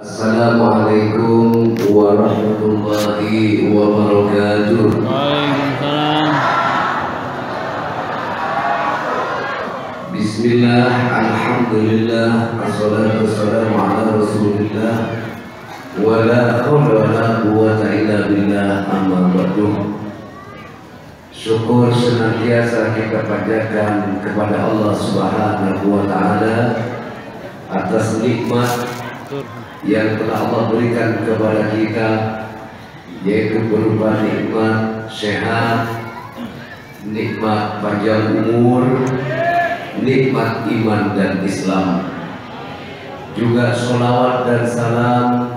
Assalamualaikum warahmatullahi wabarakatuh. Waalaikumsalam. Bismillah, alhamdulillah, assalatu wassalamu ala rasulillah, wa la hawla wa la quwwata illa billah, amma ba'du. Syukur senantiasa kita panjatkan kepada Allah Subhanahu wa ta'ala atas nikmat yang telah Allah berikan kepada kita, yaitu berupa nikmat sehat, nikmat panjang umur, nikmat iman dan Islam. Juga sholawat dan salam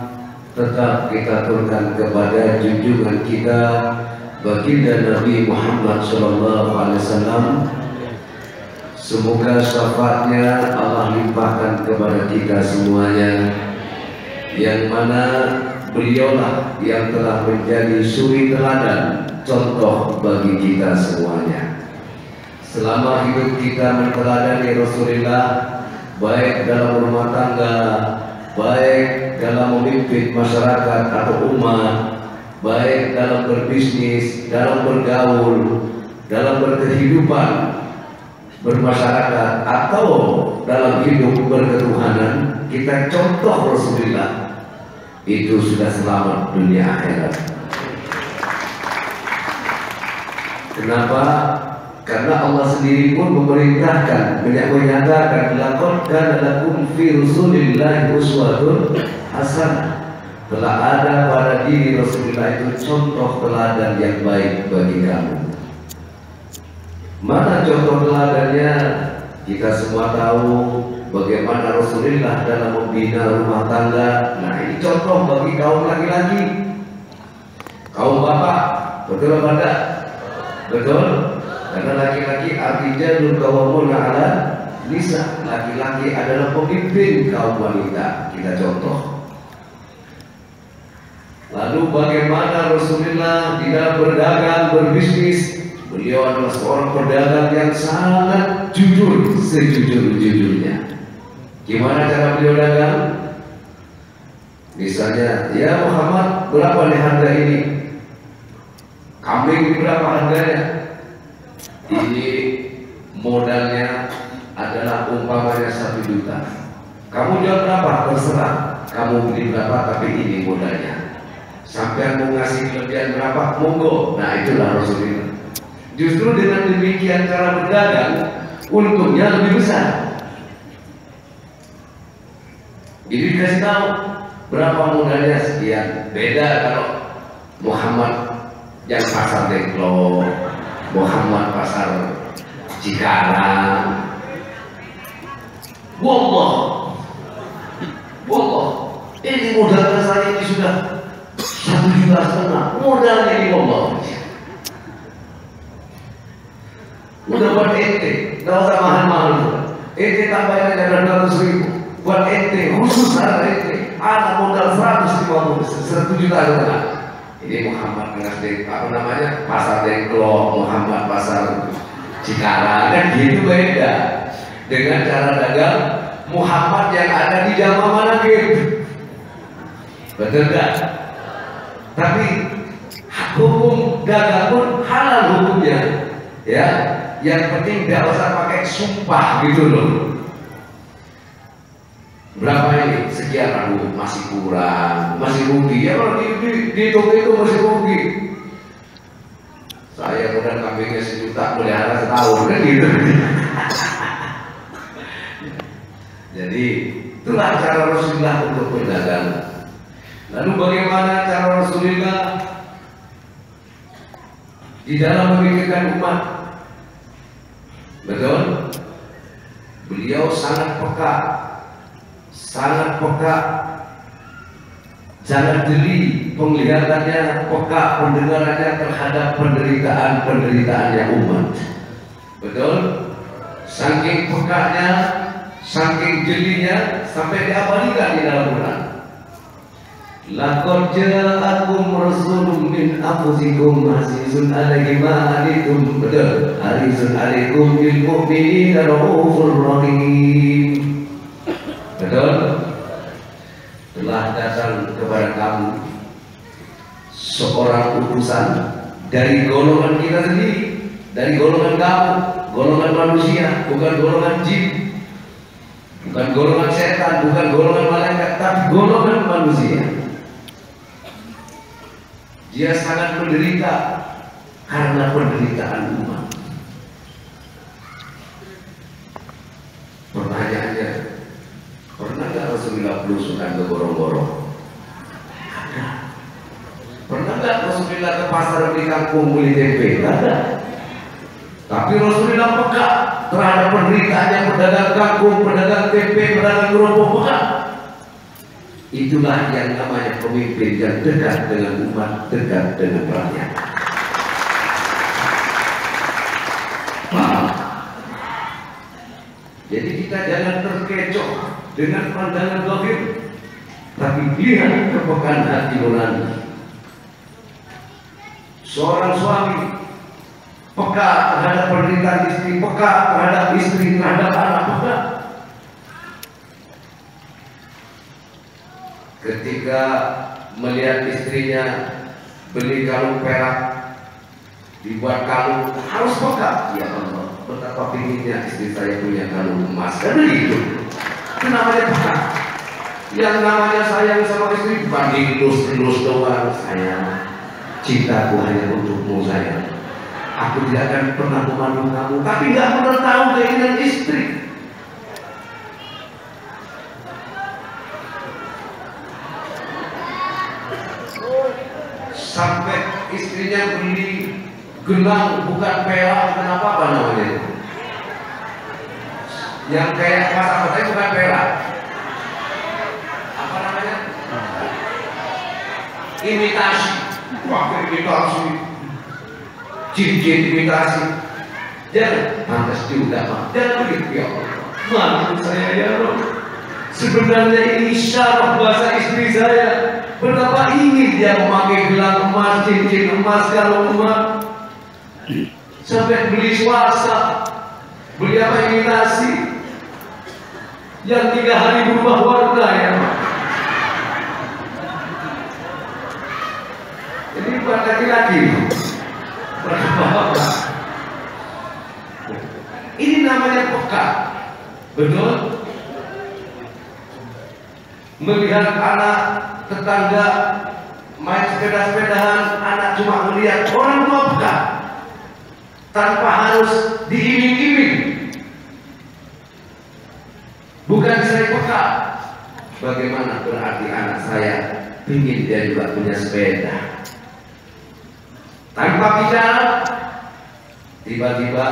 tetap kita aturkan kepada junjungan kita baginda Nabi Muhammad SAW. Semoga syafaatnya Allah limpahkan kepada kita semuanya, yang mana beliaulah yang telah menjadi suri teladan, contoh bagi kita semuanya. Selama hidup kita menteladani Rasulullah, baik dalam rumah tangga, baik dalam memimpin masyarakat atau umat, baik dalam berbisnis, dalam bergaul, dalam berkehidupan bermasyarakat, atau dalam hidup berketuhanan, kita contoh Rasulullah, itu sudah selamat dunia akhirat. Kenapa? Karena Allah sendiri pun memerintahkan, menyatakan, laqad kana lakum fi Rasulillahi uswatun hasanah. Telah ada pada diri Rasulullah itu contoh teladan yang baik bagi kamu. Mana contoh teladannya? Kita semua tahu bagaimana Rasulullah dalam membina rumah tangga. Nah, ini contoh bagi kaum laki-laki, kaum bapak. Betul apa enggak? Betul. Karena laki-laki artinya nurqawamuna ala nisa. Laki-laki adalah pemimpin kaum wanita. Kita contoh. Lalu bagaimana Rasulullah di dalam berdagang, berbisnis? Beliau adalah seorang pedagang yang sangat jujur, sejujur-jujurnya. Gimana cara beliau dagang? Misalnya, ya Muhammad, berapa nih harga ini? Kambing berapa harganya? Ini modalnya adalah umpamanya 1 juta. Kamu jual berapa? Terserah. Kamu beli berapa, tapi ini modalnya. Sampai mau ngasih kelebihan berapa? Monggo. Nah, itulah Rasulullah. Justru dengan demikian cara berdagang, untungnya lebih besar. Jadi dikasih tahu berapa modalnya sekian. Beda kalau Muhammad yang pasar Dengklok, Muhammad pasar Cikarang. Wallah, ini modal saya ini sudah 1,5 juta. Modalnya ini wallah. Udah buat ente, nggak usah mahal-mahal. Ente tambahin aja 200.000 buat ente, khusus harga ente. Ada modal 1 juta juga. Ini Muhammad pasar Dengklok, Muhammad pasar Cikarang, kan gitu beda dengan cara dagang Muhammad yang ada di Jamaah Manaqib. Betul nggak? Tapi hukum dagang pun halal hukumnya, ya. Yang penting tidak usah pakai sumpah gitu loh. Berapa ini? Sekian, aduh masih kurang, masih rugi. Ya kalau di toko itu masih rugi. Saya modal kambingnya 1 juta, pelihara setahun kan gitu. Jadi itulah cara Rasulullah untuk berdagang. Lalu bagaimana cara Rasulullah di dalam memikirkan umat? Betul? Beliau sangat peka, sangat jeli penglihatannya, peka pendengarannya terhadap penderitaan umat. Betul? Saking pekanya, saking jelinya, sampai diabadikan di dalam Quran. Laqad ja'akum rasulun min anfusikum azizun 'alaihi ma 'anittum, betul, harisun 'alaikum bil mu'minina raufur rahim. Betul? telah datang kepada kamu seorang utusan dari golongan kita sendiri, dari golongan kamu, golongan manusia, bukan golongan jin, bukan golongan setan, bukan golongan malaikat, tapi golongan manusia. Dia sangat menderita karena penderitaan umat. Pertanyaannya, pernah nggak Rasulullah belusukan ke gorong-gorong? Ada. Pernah nggak Rasulullah ke pasar beli kangkung, beli tempe? Ada. Tapi Rasulullah peka terhadap penderitaannya pedagang kangkung, pedagang tempe, pedagang kerupuk, peka. Itulah yang namanya pemimpin yang dekat dengan umat, dekat dengan rakyat. Paham? Jadi kita jangan terkecoh dengan pandangan zahir, tapi lihat kepekaan hati nurani. Seorang suami peka terhadap penderitaan istri, peka terhadap istri, terhadap anak, peka. Ketika melihat istrinya beli kalung perak, dibuat kalung, harus peka. Ya Allah, betapa pinginnya istri saya punya kalung emas. Dan begitu. Itu namanya peka. Yang namanya sayang sama istri bukan dilus-lus doang. Sayang, cintaku hanya untukmu sayang. Aku tidak akan pernah memandu kamu, tapi nggak pernah tahu keinginan istri. Sampai istrinya beli gelang bukan perak, kenapa apa namanya? Yang kayak masa bukan perak. Apa namanya? Imitasi. Wah, imitasi. Cincin imitasi. Jangan pantas juga, Pak. Jangan begitu ya Allah. Maafkan saya ya Allah. Sebenarnya ini syaraf bahasa istri saya. Betapa ingin dia memakai gelang emas, cincin emas, kalung emas, sampai beli swasta, beli apa imitasi, yang 3 hari berubah warna ya. Ini bukan laki-laki, berapa? Ini namanya peka, betul? Melihat anak tetangga main sepeda-sepedahan, anak cuma melihat, orang tua peka tanpa harus diiming-iming. Bukan saya peka, bagaimana berarti anak saya ingin dia juga punya sepeda. Tanpa bicara, tiba-tiba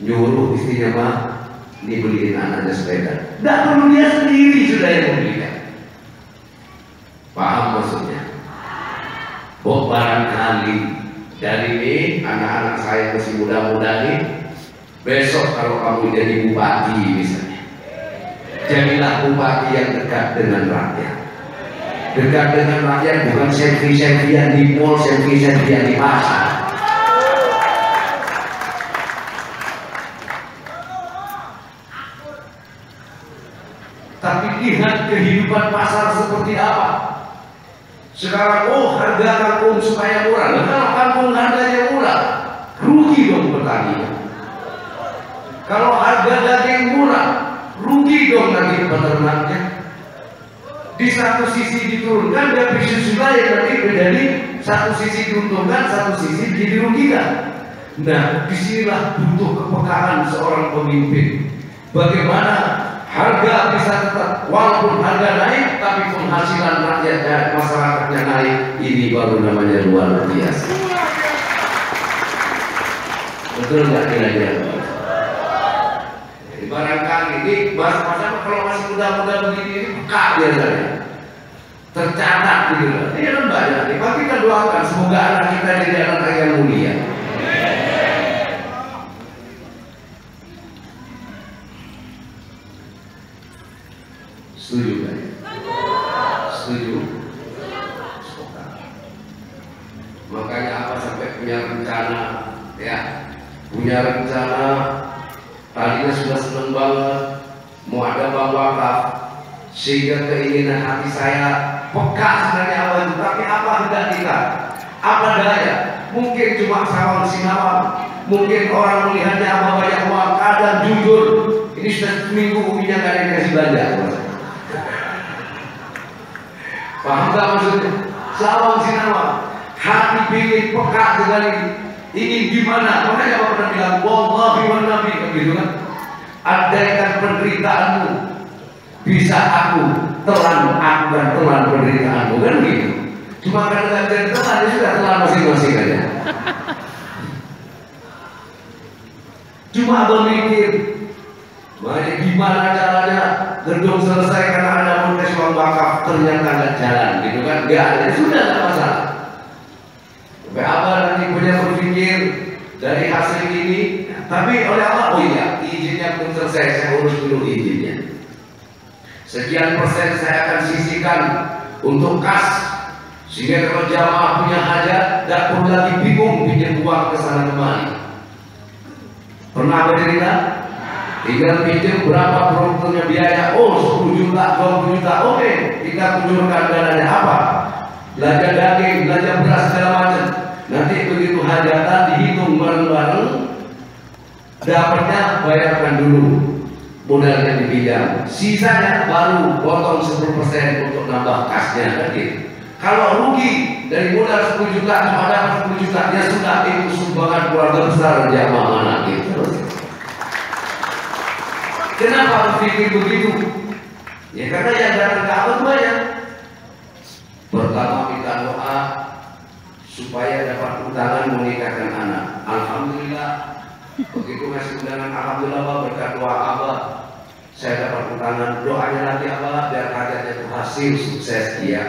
nyuruh istrinya, mah dibeliin anaknya sepeda. Tidak perlu dia sendiri sudah yang membelikan. Paham maksudnya? Oh, barangkali dari ini anak-anak saya masih muda-muda nih, besok kalau kamu jadi bupati misalnya, jadilah bupati yang dekat dengan rakyat. Dekat dengan rakyat, bukan selfie-selfiean di mall, selfie-selfiean di pasar. Tapi lihat kehidupan pasar seperti apa. Sekarang, oh harga kangkung supaya murah. Nah, kalau kangkung harganya murah, rugi dong petani. Kalau harga daging murah, rugi dong nanti peternaknya. Di satu sisi diturunkan, dari sisi lain nanti menjadi satu sisi diuntungkan, satu sisi dirugikan. Nah, disinilah butuh kepekaan seorang pemimpin. Bagaimana harga bisa tetap, walaupun harga naik, tapi penghasilan rakyat dan masyarakatnya naik. Ini baru namanya luar biasa. Betul nggak kira-kira? Jadi barangkali ini masa-masa kalau masih muda-muda begini ini peka biasanya, tercatat gitu. Ini kan banyak. Tapi kita doakan semoga anak kita jadi anak yang mulia. Setuju kan? Setuju? Makanya apa sampai punya rencana, ya? Punya rencana, tadinya sudah seneng banget, mau ada bank wakaf, sehingga keinginan hati saya peka sebenarnya apa itu. Tapi apa hendak kita? Apa daya? Mungkin cuma sawang sinawang, mungkin orang melihatnya apa banyak uang. Kadang jujur, ini sudah seminggu uminya gak ada yang kasih belanja. Paham gak maksudnya? Sawang sinawang, hati pilih peka sekali. Ingin gimana? Makanya apa pernah bilang, wallahi wa nabi, gitu kan? Andaikan penderitaanmu bisa aku telan penderitaanmu, kan gitu. Cuma karena gak telan, ya sudah telan masing-masing aja. Cuma berpikir, gimana caranya gedung selesai karena ada protes uang wakaf, ternyata nggak jalan, gitu kan? Gak ada, sudah nggak masalah. Sampai apa nanti punya berpikir dari hasil ini, tapi oleh Allah, oh iya, izinnya belum selesai, saya urus dulu izinnya. Sekian persen saya akan sisihkan untuk kas, sehingga kalau jamaah punya hajat, tidak perlu lagi bingung pinjam uang ke sana kemari. Pernah bercerita? Tinggal pinjam berapa produknya biaya, oh 10 juta, 20 juta, oke, kita kucurkan dananya apa? Belanja daging, belanja beras segala macam. Nanti begitu hajatan dihitung bareng-bareng, dapatnya bayarkan dulu modalnya dipinjam, sisanya baru potong 10% untuk nambah kasnya tadi. Kalau rugi dari modal 10 juta cuma dapat 10 juta, ya sudah, itu sumbangan keluarga besar jamaah anak gitu. Kenapa berpikir begitu? Ya karena yang datang ke Allah banyak. Pertama minta doa supaya dapat undangan menikahkan anak. Alhamdulillah. Begitu ngasih undangan, alhamdulillah Pak, berkat doa Abah saya dapat undangan. Doanya lagi Abah biar hajatnya itu hasil sukses dia.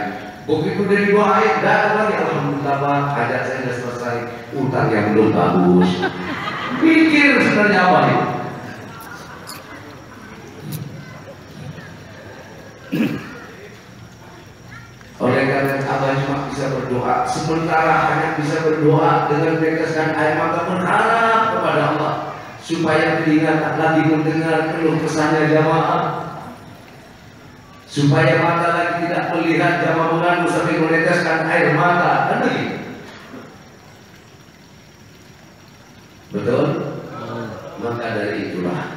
Begitu dari doain, datang lagi, alhamdulillah Pak, hajat saya sudah selesai, utang yang belum bagus. Pikir sebenarnya apa nih? Oleh karena Abah cuma bisa berdoa, sementara hanya bisa berdoa dengan meneteskan air mata, berharap kepada Allah supaya telinga tak lagi mendengar keluh kesahnya jamaah, supaya mata lagi tidak melihat jamaah mengganggu sampai meneteskan air mata, kan begitu? Betul? Maka dari itulah,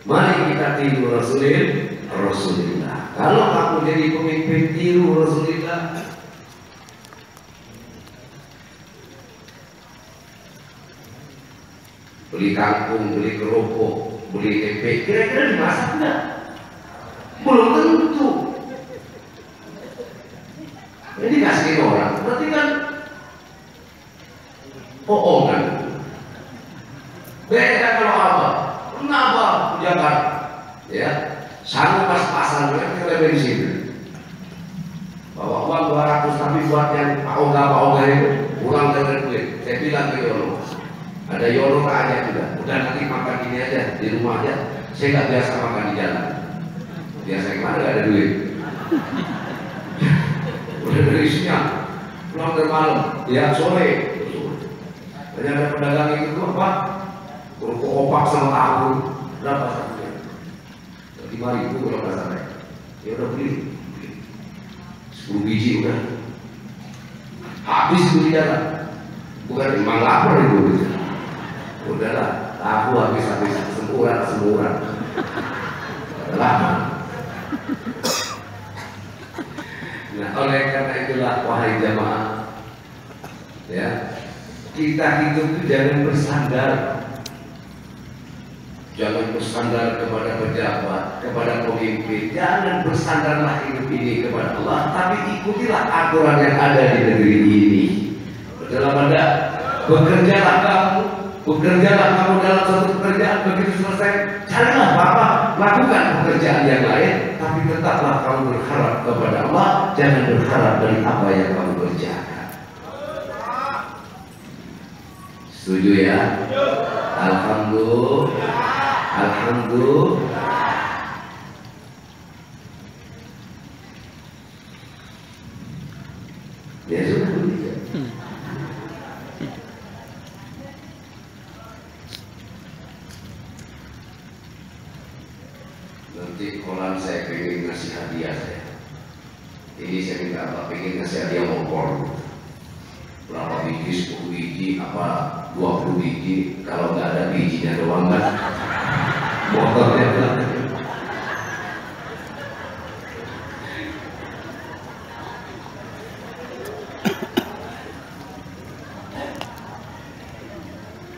mari kita tiru Rasulullah. Kalau kamu jadi pemimpin, tiru Rasulullah. Beli kangkung, beli kerupuk, beli tempe, kira-kira dimasak enggak? Belum tentu. Jadi kasih orang, berarti kan bohongan. Beda kalau apa? Kenapa Jakarta? Ya, sanggup pas-pasan, kita bensin. Bawa uang 200, tapi buat yang Pak Oga itu pulang dari duit. Saya bilang ke Yono, ada Yono aja juga. Udah nanti makan ini aja di rumah aja. Saya nggak biasa makan di jalan. Biasa kemana nggak ada duit. Udah dari siang, pulang dari malam, ya sore. Banyak ada pedagang itu apa? Kerupuk opak sama tahu, berapa satunya? 5.000 kalau nggak salah. Ya udah beli 10 biji udah habis itu di jalan. Bukan memang lapar itu. Udahlah, tahu habis semurah. Lama. Nah, oleh karena itulah wahai jamaah, ya, kita hidup itu jangan bersandar. Jangan bersandar kepada pejabat, kepada pemimpin. Jangan bersandarlah hidup ini kepada Allah, tapi ikutilah aturan yang ada di negeri ini. Dalam anda bekerjalah kamu dalam satu pekerjaan, begitu selesai, janganlah apa lakukan pekerjaan yang lain, tapi tetaplah kamu berharap kepada Allah, jangan berharap dari apa yang kamu kerjakan. Setuju ya? Alhamdulillah. Ya sudah begitu. Nanti saya pengen ngasih hadiah saya. Ini saya minta Allah pengen ngasih hadiah motor. Berapa biji, 10 biji, apa 20 biji. Kalau nggak ada bijinya doang kan motornya kan.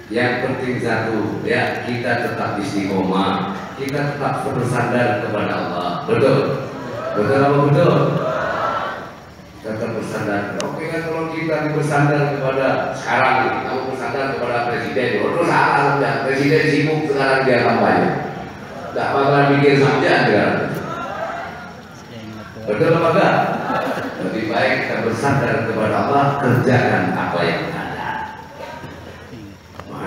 Yang penting satu, ya, kita tetap istiqomah, kita tetap bersandar kepada Allah. Betul? Betul apa betul? Tetap bersandar. Oke kan kalau kita bersandar kepada sekarang ini, kamu bersandar kepada presiden, terus salah ya, presiden sibuk sekarang dia kampanye, nggak bakalan mikir saja kan? Betul apa enggak? Lebih baik kita bersandar kepada Allah, kerjakan apa yang ada.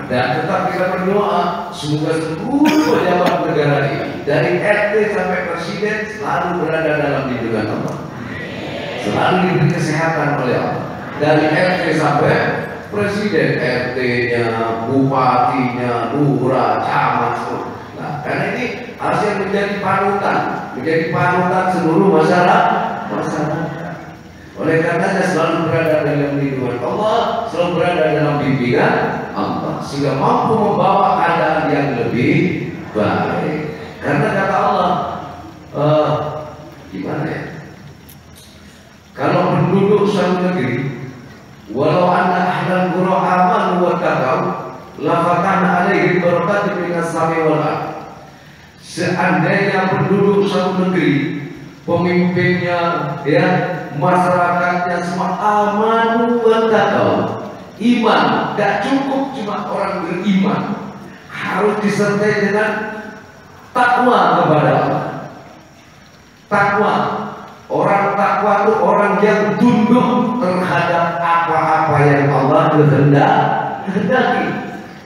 Dan tetap kita berdoa semoga seluruh pejabat negara ini dari RT sampai presiden selalu berada dalam lindungan Allah, selalu diberi kesehatan oleh Allah. Dari RT sampai presiden, RT-nya, bupatinya, lurah, camat, nah, karena ini harusnya menjadi panutan seluruh masyarakat. Oleh karenanya selalu berada dalam lindungan Allah, selalu berada dalam bimbingan Allah, sehingga mampu membawa keadaan yang lebih baik. Karena kata Allah, gimana ya? Kalau penduduk suatu negeri, walau anna ahlal qura amanu wa taqaw, la fatahna alaihim barakatin minas samai wal ardh. Seandainya penduduk suatu negeri, pemimpinnya, ya, masyarakatnya semua amanu wa taqaw, iman, tidak cukup cuma orang beriman, harus disertai dengan takwa kepada Allah. Takwa, orang takwa itu orang yang tunduk terhadap apa-apa yang Allah kehendaki,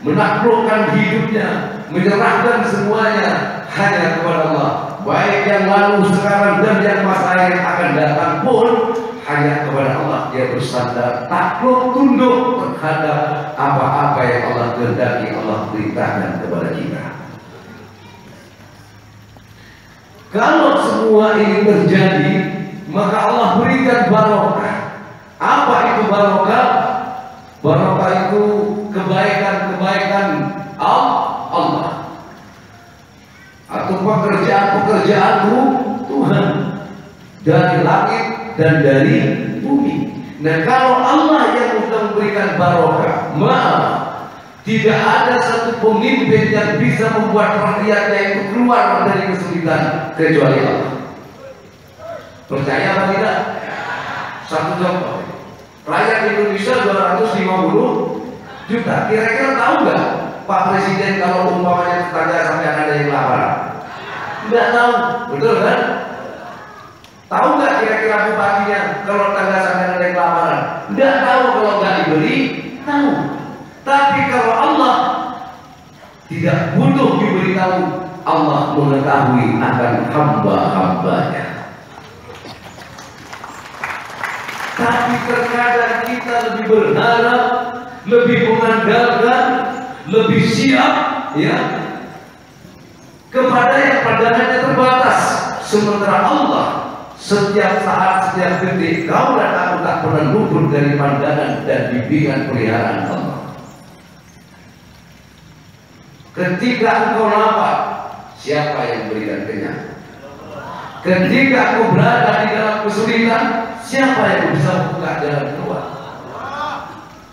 menaklukkan hidupnya, menyerahkan semuanya hanya kepada Allah. Baik yang lalu, sekarang, dan yang masa yang akan datang pun hanya kepada Allah dia bersandar, takluk, tunduk terhadap apa-apa yang Allah kehendaki, Allah perintahkan kepada kita. Kalau semua ini terjadi, maka Allah berikan barokah. Apa itu barokah? Barokah itu kebaikan-kebaikan Allah, atau pekerjaan-pekerjaan Tuhan dari langit dan dari bumi. Nah, kalau Allah yang sudah memberikan barokah, maaf, tidak ada satu pemimpin yang bisa membuat rakyatnya itu keluar dari kesulitan kecuali Allah. Percaya atau tidak? Satu contoh, rakyat Indonesia 250 juta. Kira-kira tahu nggak Pak Presiden kalau umpamanya tetangga sampai ada yang lapar? Nggak tahu, betul kan? Tahu nggak kira-kira bupatinya kalau tetangga sampai ada yang kelaparan? Nggak tahu, kalau nggak diberi tahu. Tapi kalau Allah tidak butuh diberitahu, Allah mengetahui akan hamba-hambanya. Tapi terkadang kita lebih berharap, lebih mengandalkan, lebih siap, ya, kepada yang pandangannya terbatas. Sementara Allah setiap saat, setiap detik, kau dan aku tak pernah luput dari pandangan dan bimbingan peliharaan Allah. Ketika engkau lapar, siapa yang memberikan kenyang? Ketika engkau berada di dalam kesulitan, siapa yang bisa membuka jalan keluar?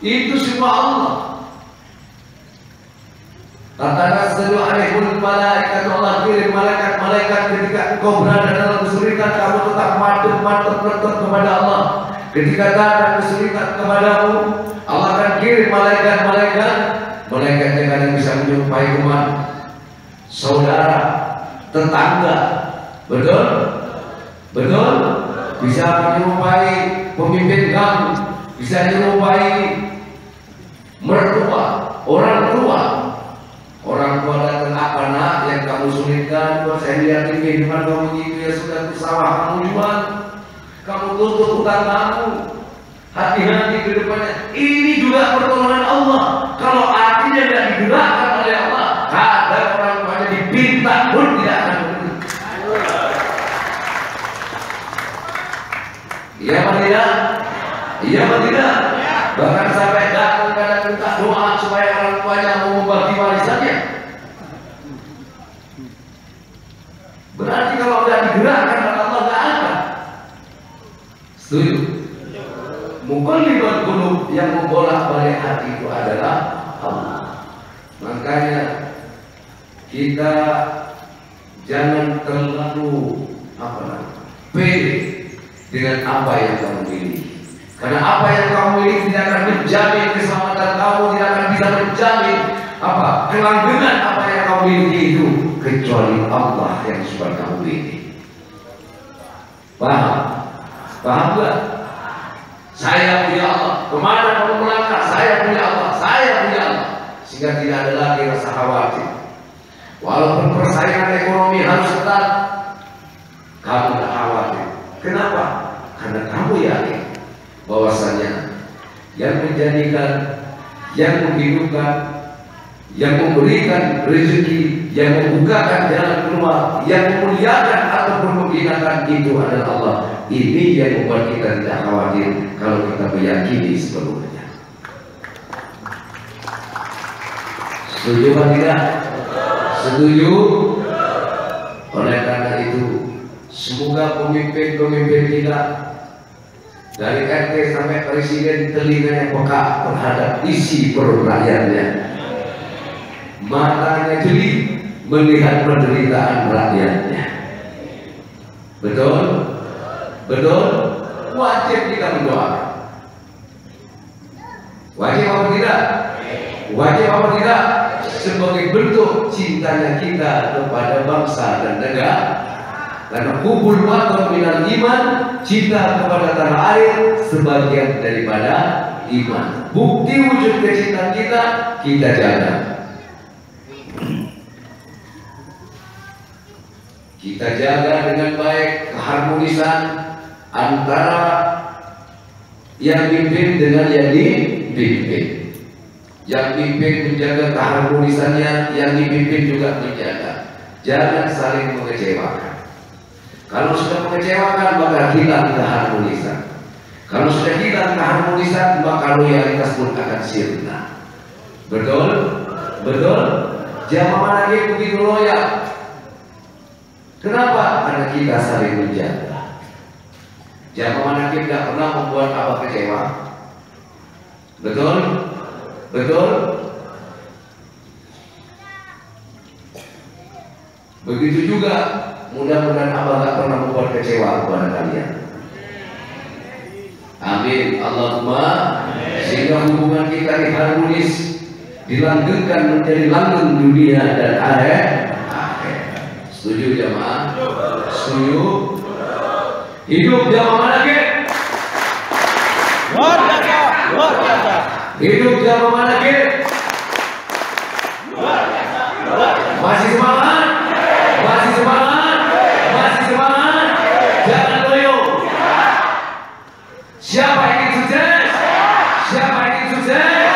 Itu semua Allah. Tatanazzalu alaihimul malaikat, Allah kirim malaikat ketika engkau berada dalam kesulitan, kamu tetap madep kepada Allah. Ketika datang kesulitan kepadamu, Allah akan kirim malaikat. Malaikatnya kadang bisa menyerupai teman, saudara, tetangga, betul? Betul? Bisa menyerupai pemimpin kamu, bisa menyerupai mertua, orang tua. Orang tua datang, apa nak yang kamu sulitkan? Kalau saya lihat ini kehidupan kamu itu, ya sudah, sawah kamu jual, kamu tutup utang kamu. Hati-hati ke depannya. Ini juga pertolongan Allah. Kalau hatinya tidak digerakkan oleh Allah, ada orang tuanya dipinta pun tidak akan begitu. Iya apa tidak? Iya apa tidak? Bahkan sampai datang kadang minta doa supaya orang tuanya mau membagi warisannya. Berarti kalau tidak digerakkan Allah nggak ada. Setuju? Muqallibal qulub, yang membolak-balik hati itu adalah Allah. Makanya kita jangan terlalu pede dengan apa yang kamu miliki. Karena apa yang kamu miliki tidak akan menjamin keselamatan kamu, tidak akan bisa menjamin kelanggengan apa yang kamu miliki itu, kecuali Allah yang sudah kamu miliki. Paham? Paham gak? Saya punya Allah. Kemana kamu melangkah? Saya punya Allah. Saya punya Allah. Sehingga tidak ada lagi rasa khawatir. Walaupun persaingan ekonomi harus ketat, kamu tidak khawatir. Kenapa? Karena kamu yakin bahwasanya yang menjadikan, yang menghidupkan, yang memberikan rezeki, yang membukakan jalan keluar, yang memuliakan ataupun menghinakan itu adalah Allah. Ini yang membuat kita tidak khawatir kalau kita meyakini sepenuhnya. Setuju atau tidak? Setuju? Oleh karena itu, semoga pemimpin-pemimpin kita dari RT sampai presiden telinganya peka terhadap isi perut rakyatnya, matanya jeli melihat penderitaan rakyatnya. Betul? Betul? Wajib kita mendoakan. Wajib apa tidak? Wajib apa tidak? Sebagai bentuk cintanya kita kepada bangsa dan negara. Karena hubul waton minal iman, cinta kepada tanah air sebagian daripada iman. Bukti wujud kecintaan kita jaga. Kita jaga dengan baik keharmonisan antara yang pimpin dengan yang dipimpin. Yang pimpin menjaga keharmonisannya, yang dipimpin juga menjaga. Jangan saling mengecewakan. Kalau sudah mengecewakan maka hilang keharmonisan. Kalau sudah hilang keharmonisan maka loyalitas pun akan sirna. Betul? Betul? Jamaah lagi begitu loyal. Kenapa? Karena kita saling menjaga. Jamaah lagi tidak pernah membuat apa kecewa. Betul? Betul? Begitu juga, mudah-mudahan Abah tak pernah membuat kecewa kepada kalian. Amin. Allahumma. Sehingga hubungan kita diharmonis, dilanggengkan menjadi langgeng dunia dan akhirat. Setuju jamaah? Setuju? Hidup jamaah lagi. Luar biasa, luar biasa. Hidup jamaah lagi. Luar biasa, luar biasa. Masih semangat? Masih semangat? Masih semangat? Jangan loyo. Siapa ingin sukses? Siapa ingin sukses?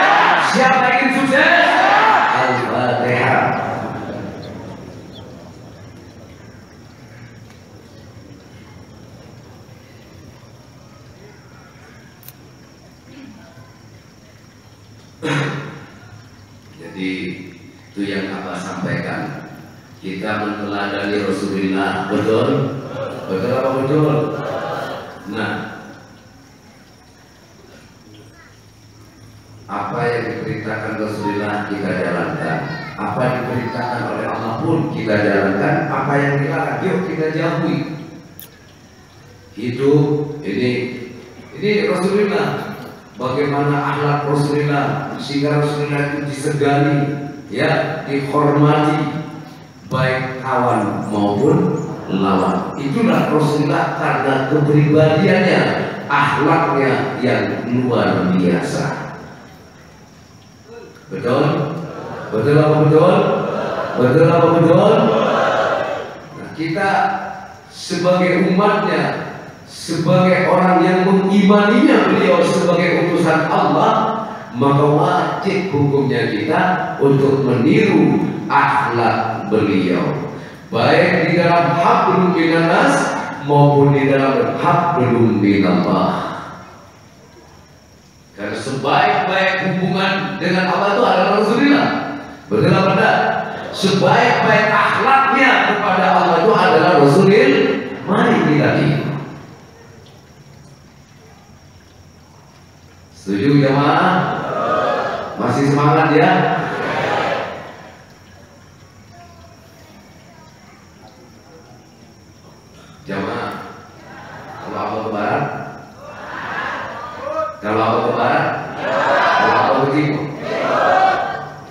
Siapa ingin sukses? Al-Fatihah. Jadi itu yang Abah sampaikan. Kita meneladani Rasulullah. Betul? Betul apa betul? Nah, apa yang diperintahkan Rasulullah kita jalankan. Apa yang diperintahkan oleh Allah pun kita jalankan. Apa yang dilarang yuk kita jauhi. Hidup ini Rasulullah. Bagaimana akhlak Rasulullah sehingga Rasulullah itu disegani, ya, dihormati baik kawan maupun lawan. Itulah Rasulullah karena kepribadiannya, akhlaknya yang luar biasa. Betul? Betul apa betul? Betul apa betul? Nah, kita sebagai umatnya, sebagai orang yang mengimaninya beliau sebagai utusan Allah, maka wajib hukumnya kita untuk meniru akhlak beliau, baik di dalam hablum minanas maupun di dalam hablum minallah. Karena sebaik-baik hubungan dengan Allah itu adalah Rasulullah. Betul apa tidak? Sebaik-baik akhlaknya kepada Allah itu adalah Rasulullah. Mari kita lihat. Setuju jemaah? Masih semangat ya? Jemaah, kalau apa ke barat? Kalau apa ke barat? Kalau apa ke timur?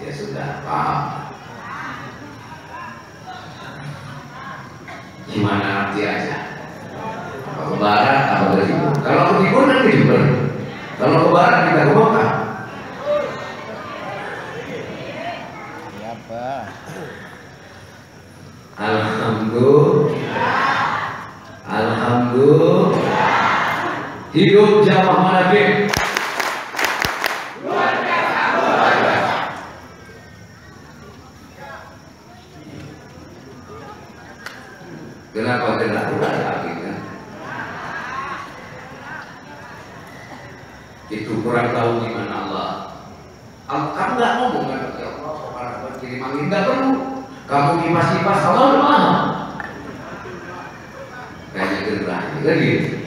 Ya sudah, paham. Gimana arti aja? Apa ke barat, apa ke timur? Kalau ke timur kan ke timur. Kalau ke barat kita ke Mekah. Siapa? Alhamdulillah. Alhamdulillah. Hidup jamaah Manaqib. Luar biasa, luar biasa. Kenapa tidak lagi kan? Itu kurang tahu gimana Allah. Kamu nggak ngomong kan? Ya Allah, orang berkirim angin nggak perlu. Kamu kipas-kipas Allah udah paham. Kayaknya gerah, kan gitu.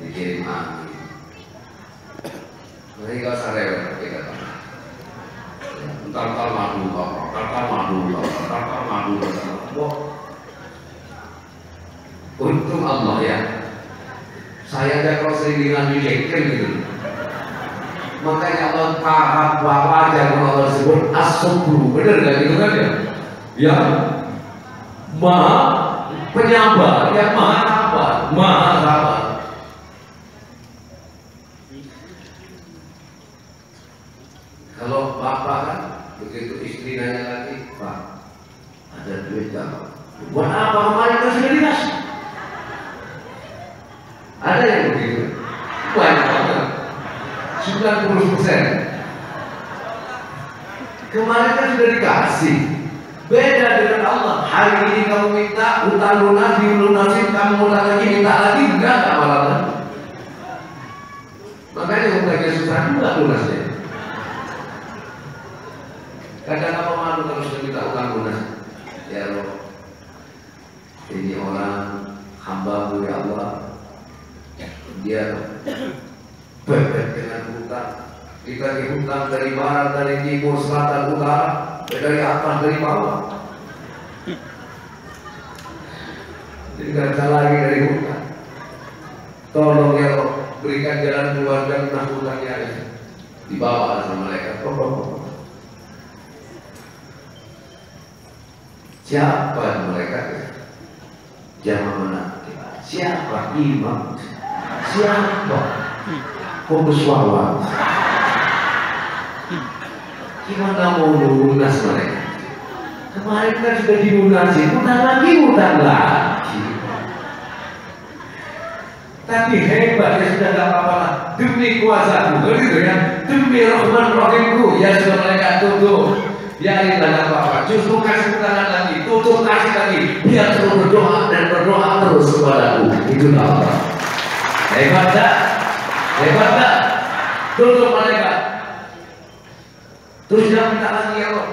Dikirim angin. Nanti kalau sarewet kita tahu. Entar madu, entar madu. Untung Allah ya. Saya ada kalau sering dengan dijekir gitu. Makanya Allah tahap wajar kalau Allah sebut as-sabru, benar nggak gitu kan ya? Ya, maha penyabar, yang maha sabar, maha sabar. Kalau bapak kan begitu istri nanya lagi, Pak, ada duit nggak? Buat apa kemarin kan sudah dikasih? Ada yang begitu? Banyak banget. 90%. Kemarin kan sudah dikasih. Beda dengan Allah. Hari ini kamu minta utang lunas, dilunasin, kamu utang lagi, minta lagi, enggak malah. Makanya utangnya susah juga lunasnya. Kadang apa malu kalau sudah minta utang lunas? Ya Allah, ini orang hamba-Mu ya Allah, dia bebek dengan hutang. Kita dihutang dari barat, dari timur, selatan, utara, dari atas, dari bawah. Jadi tidak bisa lagi dari hutang. Tolong ya Allah, berikan jalan keluar dan lunas hutangnya ini. Dibawa sama mereka. Siapa mereka? Jamaah mana? Siapa imam? Siapa? Pembeswawan? Gimana mau lunas mereka? Kemarin kan sudah dilunasi, utang lagi. Tapi hebat ya sudah gak apa-apa lah. Demi kuasa Tuhan gitu ya, demi Rahman Rahimku ya sudah mereka tutup. Biarin gak apa-apa, justru kasih utangan lagi, tutup kasih lagi, biar terus berdoa dan berdoa terus kepadaku. Itu Allah. Hebat tak? Hebat tak? Tutup mereka. Terus jangan minta lagi ya Allah.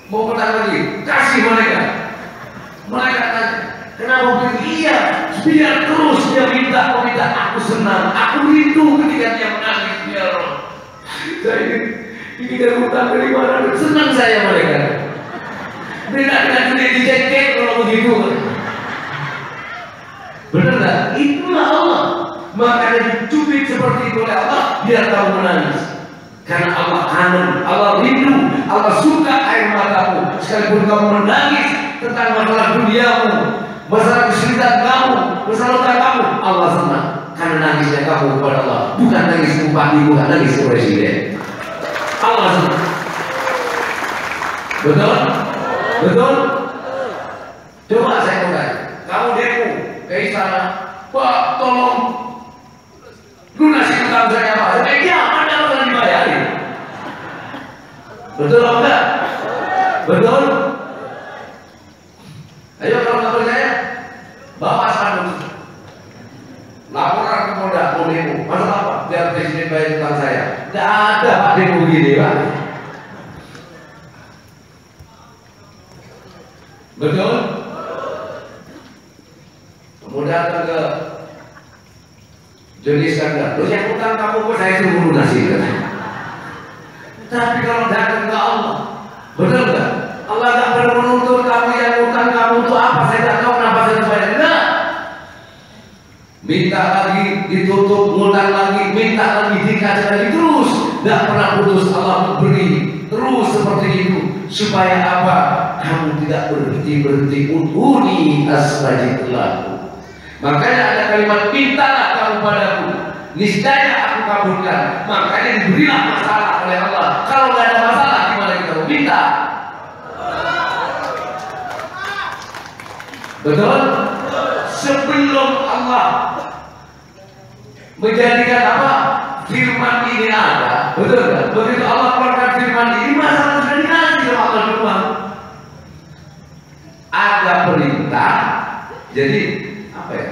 Mau minta lagi, kasih mereka. Mereka tanya, kenapa begitu? Iya, biar terus dia minta, aku senang, aku rindu ketika dia menangis ya Allah. Ini dari hutang dari mana? Senang saya mereka. Beda dengan dunia dijekek kalau begitu. Benar tak? Itulah Allah. Makanya dicubit seperti itu oleh Allah biar kamu menangis. Karena Allah kangen, Allah rindu, Allah suka air matamu. Sekalipun kamu menangis tentang masalah duniamu, masalah kesulitan kamu, masalah utang kamu, Allah senang. Karena nangisnya kamu kepada Allah, bukan nangis bupati, bukan nangis presiden. Allah senang. Betul? Betul? Coba saya tanya, kamu demo ke istana, Pak tolong lunasi utang saya Pak. Iya, mana akan dibayarin? Betul apa enggak? Betul? Ayo Ayo kalau nggak percaya, bawa spanduk. Laporan ke Polda, mau demo. Masalah apa? Biar presiden bayar utang saya. Nggak ada Pak demo begini, Pak. Betul? Kemudian ke Joni Iskandar, lu yang utang kamu kok saya suruh lunasi. Tapi kalau datang ke Allah, betul nggak? Allah nggak perlu menuntut kamu yang utang kamu itu apa? Saya nggak tahu kenapa saya bayar. Enggak. Minta lagi ditutup, ngutang lagi, minta lagi dikasih lagi terus. Nggak pernah putus Allah memberi terus seperti itu. Supaya apa? Kamu tidak berhenti udhuni astajib lakum. Makanya ada kalimat mintalah kamu padaku, niscaya aku kabulkan. Makanya diberilah masalah oleh Allah. Kalau nggak ada masalah, gimana kita mau minta? Betul? Sebelum Allah menjadikan apa? Firman ini ada, betul kan? Begitu Allah keluarkan firman ini, masalah sudah dikasih sama Allah duluan. Ada perintah, jadi apa ya?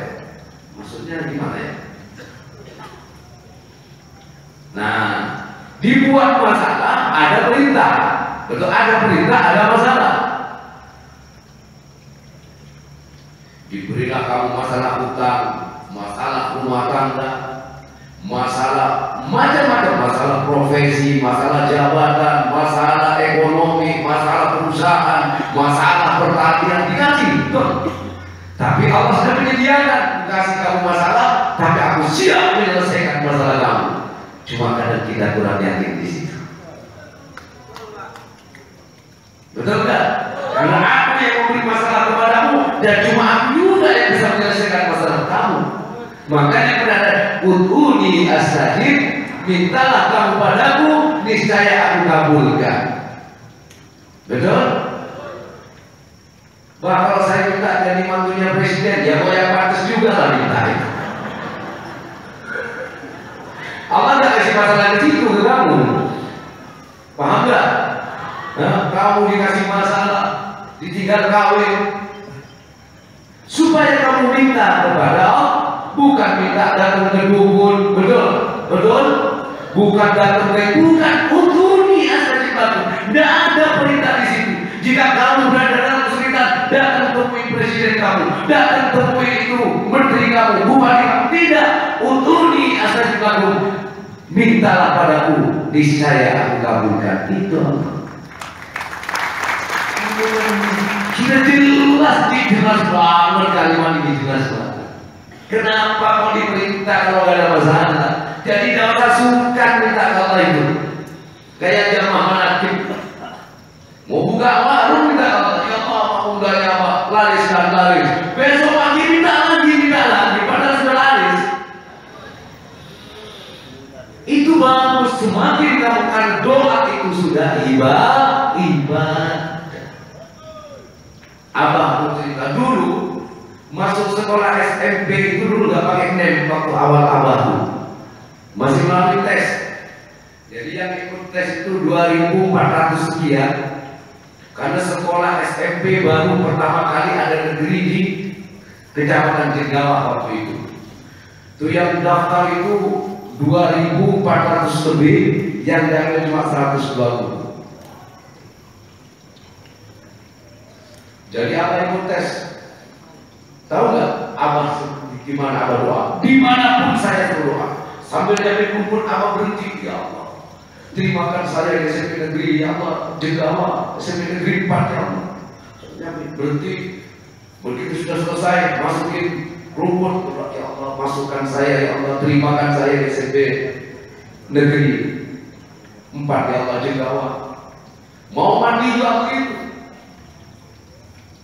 Maksudnya gimana ya? Nah, dibuat masalah, ada perintah. Betul, ada perintah, ada masalah. Diberilah kamu masalah utang, masalah rumah tangga, masalah macam-macam, masalah profesi, masalah jabatan, masalah ekonomi, masalah perusahaan, masalah pertanian, dikasih. Betul. Tapi Allah sudah menyediakan, kasih kamu masalah, tapi aku siap menyelesaikan masalah kamu. Cuma kadang kita kurang yakin di situ. Betul nggak? Karena aku yang memberi masalah kepadamu, dan cuma aku juga yang bisa menyelesaikan masalah kamu. Makanya berada udhuni astajib, mintalah kamu padaku, niscaya aku kabulkan. Betul? Bah, kalau saya minta jadi mantunya presiden, ya mau yang pantas juga lah minta itu. Allah nggak kasih masalah ke situ ke kamu, paham nggak? Nah, kamu dikasih masalah, ditinggal kawin, supaya kamu minta kepada Allah, bukan minta datang ke dukun, betul, betul, bukan datang ke, bukan udhuni astajib lakum. Tidak ada perintah di situ. Jika kamu berada dalam kesulitan, datang temui presiden kamu, datang temui itu menteri kamu, bupati kamu. Tidak, udhuni astajib lakum. Mintalah padaku, niscaya aku kabulkan. Itu sudah jelas banget kalimat ini, jelas banget. Kenapa kau diperintah kalau gak ada masalah? Jadi tidak usah sungkan minta ke Allah itu. Kayak jamaah manakib, mau buka warung minta ke Allah, ya Allah mau undangnya apa? Laris dan laris. Besok pagi minta lagi, padahal sudah laris. Itu bagus, semakin kamu kan doa itu sudah ibadah. Abah mau cerita dulu masuk sekolah SMP itu dulu gak pakai NEM waktu awal abah tuh, masih melalui tes. Jadi yang ikut tes itu 2.400 sekian, karena sekolah SMP baru pertama kali ada negeri di Kecamatan Jenggawah waktu itu. Tuh yang daftar itu 2.400 lebih, yang diambil cuma 120. Jadi apa yang tes? Tahu nggak? Abah gimana abah doa? Dimanapun saya berdoa, sambil jadi kumpul abah berhenti, ya Allah, terimakan saya di SMP negeri, ya Allah, Jenggawah, SMP negeri 4, ya Allah. Berhenti. Begitu sudah selesai, masukin rumput, ya Allah, masukkan saya, ya Allah, terimakan saya di SMP negeri 4, ya Allah, Jenggawah. Mau mandi juga begitu.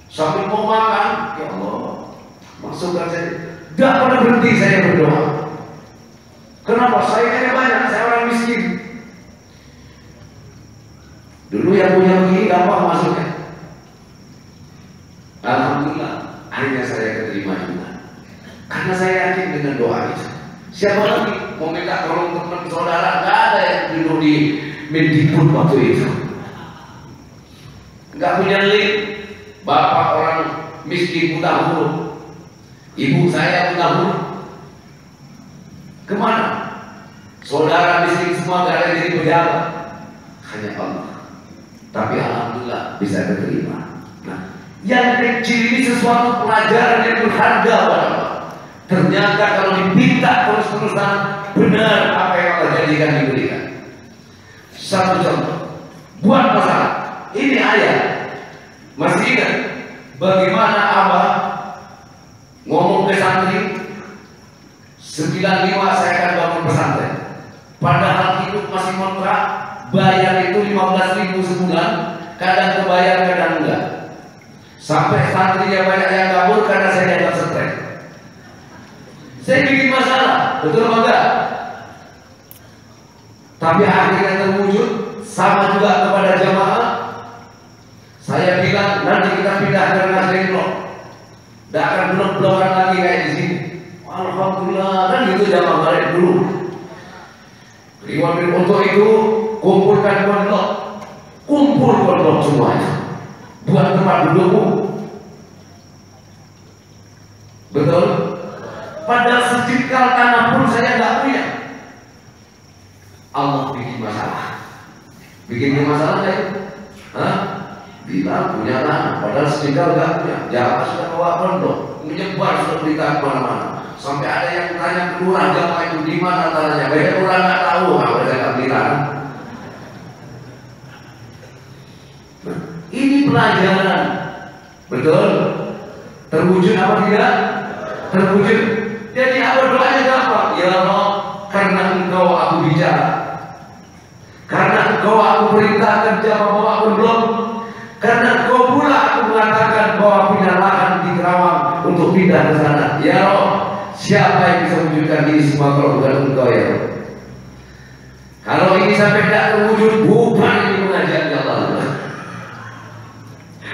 Sambil mau makan, ya Allah, masukkan saya. Tidak pernah berhenti saya berdoa. Kenapa? Saya kaya banyak, saya orang miskin. Dulu yang punya begini gampang masuknya. Alhamdulillah, akhirnya saya keterima juga. Karena saya yakin dengan doa itu. Siapa lagi mau minta tolong teman saudara? Nggak ada yang dulu di Mendikbud waktu itu. Nggak punya link. Bapak orang miskin buta huruf, ibu saya buta huruf. Kemana? Saudara miskin semua gak ada jadi pejabat, hanya Allah. Tapi alhamdulillah bisa diterima. Nah, yang kecil ini sesuatu pelajaran yang berharga pada Allah. Ternyata kalau dipinta terus-terusan, benar apa yang Allah jadikan diberikan. Satu contoh, buat masalah. Ini ayat. Masih ingat bagaimana Abah ngomong ke santri 95 saya akan bangun pesantren. Padahal hidup masih kontrak, bayar itu 15.000 sebulan, kadang kebayar kadang enggak. Sampai santrinya banyak yang kabur karena saya dianggap stres. Saya bikin masalah, betul apa enggak? Tapi akhirnya terwujud. Sama juga kepada jamaah. Saya bilang nanti kita pindah ke Nasdem Blok. Tidak akan blok-blokan lagi kayak di sini. Alhamdulillah kan gitu jamaah balik dulu. Untuk itu kumpulkan pondok, kumpul pondok semuanya, buat tempat dudukmu. Betul? Padahal secikal tanah pun saya nggak punya. Allah bikin masalah. Bikin masalah nggak itu? Hah? Bilang punya tanah, padahal secikal nggak punya. Jamaah sudah bawa pondok, menyebar sudah berita kemana-mana. Sampai ada yang tanya ke lurah jamaah itu di mana tanahnya. Banyak orang nggak tahu, apa saya nggak bilang. Nah, ini pelajaran, betul? Terwujud apa tidak? Terwujud. Jadi apa doanya gampang? Ya Allah, karena Engkau aku bicara, karena Engkau aku perintahkan jamaah bawa pondok, karena Engkau pula aku mengatakan bahwa punya lahan di Kerawang untuk pindah ke sana. Ya Allah, siapa yang bisa wujudkan ini semua kalau bukan Engkau ya? Kalau ini sampai tidak terwujud, bukan ini pengajian ya Allah.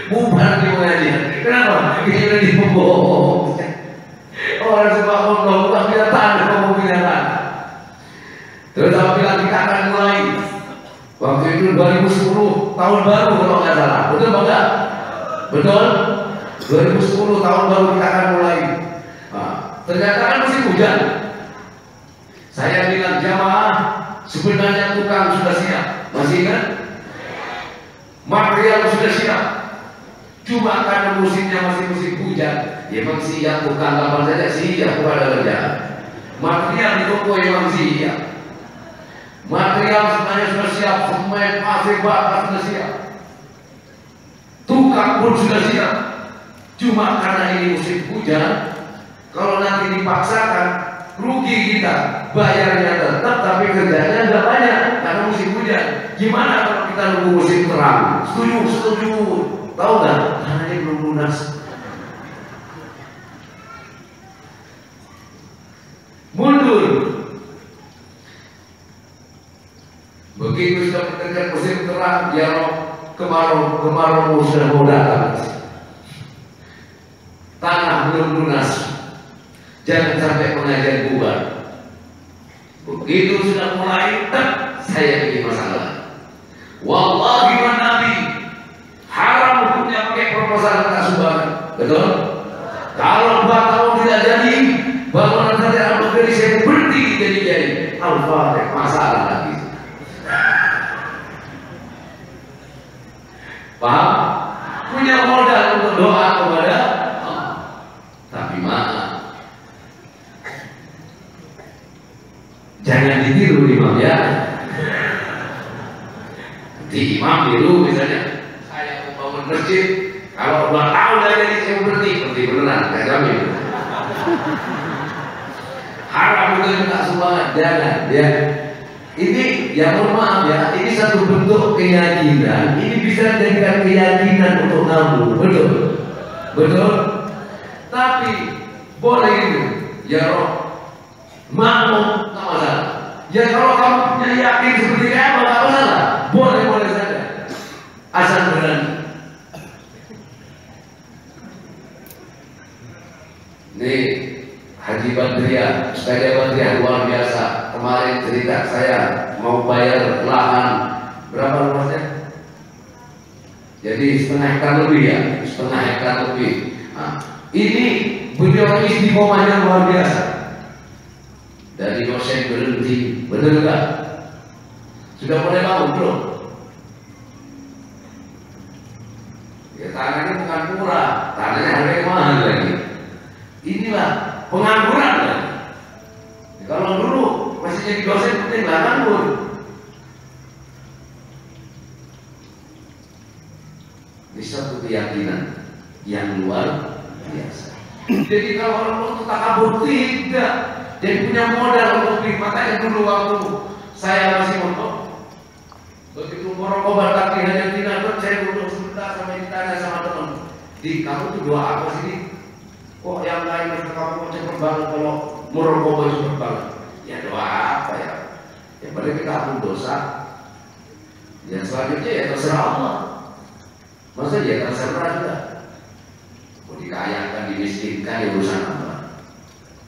Bukan ini pengajian. Kenapa? Ini lagi pembohong. Orang sebab Allah bukan punya tanah, kamu punya tanah. Terus aku bilang kita akan mulai. Waktu itu 2010 tahun baru kalau nggak salah. Betul enggak? Betul? 2010 tahun baru kita akan mulai. Nah, ternyata kan musim hujan. Saya bilang jamaah, sebenarnya tukang sudah siap. Masih ingat? Material sudah siap. Cuma karena musimnya masih musim hujan, ya memang siap tukang kapan saja siap kepada kerjaan. Material di toko memang siap. Material sebenarnya sudah siap, semen, pasir, bata sudah siap. Tukang pun sudah siap. Cuma karena ini musim hujan, kalau nanti dipaksakan, rugi kita. Bayarnya tetap, tapi kerjanya nggak banyak karena musim hujan. Gimana kalau kita nunggu musim terang? Setuju, setuju. Tahu nggak? Tanahnya belum lunas. Mundur. Begitu sudah mendekat musim terang, ya kemarau sudah mau datang. Tanah belum lunas. Jangan sampai pengajian bubar. Begitu sudah mulai, saya bikin masalah. Wallahi wa nabi, haram hukumnya pakai proposal tak sumbangan. Betul? Kalau 2 tahun tidak jadi, bangunan saja Abu Bakar saya berhenti jadi. Al-Fatihah, masalah lagi. Paham? Punya modal untuk doa kepada Allah. Tapi maaf, jangan ditiru imam ya. Di imam dulu misalnya, saya mau bangun masjid, kalau 2 tahun dah jadi saya berhenti beneran, saya jamin. Haram itu tak sumbangan, jangan ya. Ini ya mohon maaf ya, ini satu bentuk keyakinan. Ini bisa dijadikan keyakinan untuk kamu, betul, betul. Tapi boleh itu, ya Roh, mau tak masalah. Ya kalau kamu punya yakin seperti apa tak masalah, boleh saja, asal berani. Nih Haji Badriah, Ustazah Badriah luar biasa. Kemarin cerita saya mau bayar lahan berapa luasnya? Jadi 1,5 hektar lebih ya, 1,5 hektar lebih. Nah, ini beliau istiqomahnya luar biasa. Dari dosen berhenti, benar nggak? Sudah mulai bangun belum? Ya tanahnya bukan murah, tanahnya harganya mahal lagi. Inilah pengangguran lagi. Ya, kalau dulu masih jadi dosen penting nggak nganggur. Ini satu keyakinan yang luar biasa. Jadi kalau orang itu takabur tidak, jadi punya modal untuk beli. Makanya dulu waktu saya masih mondok, begitu merokok batak di hanya tinadot, saya duduk sebentar sampai ditanya sama teman, di kamu tuh doa apa sih? Kok yang lain mereka kamu cepet banget kalau merokok cepet banget? Ya doa apa ya? Yang paling kita ampun dosa. Yang selanjutnya ya terserah Allah. Masa dia terserah juga? Mau dikayakan, dimiskinkan, ya urusan Allah.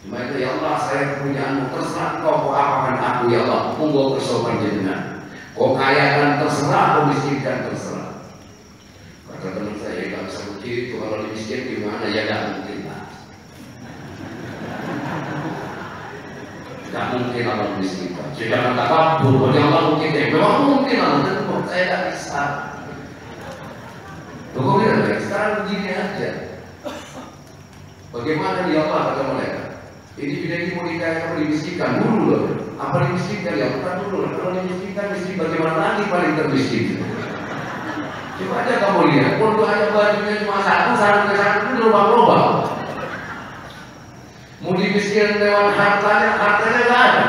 Cuma itu ya Allah, saya kepunyaanmu, terserah kau apakan aku ya Allah, monggo kesopan jenengan. Kau kayakan terserah, kau miskinkan terserah. Kata teman saya, nggak bisa begitu, kalau dimiskin gimana? Ya nggak mungkin lah. Nggak mungkin Allah miskinkan. Jangan takabur, kalau Allah mungkin, memang mungkin Allah, tapi saya nggak bisa. Kok bilang, sekarang begini aja. Bagaimana dia Allah kata mereka? Ini bidang ini mau dikayakan, mau dimiskinkan dulu loh. Apa dimiskinkan ya? Bukan dulu. Kalau dimiskinkan, miskin bagaimana lagi paling termiskin? Coba aja kamu lihat. Kalau hanya bajunya cuma satu, satu lubang-lubang. Mau dimiskinkan lewat hartanya nggak ada.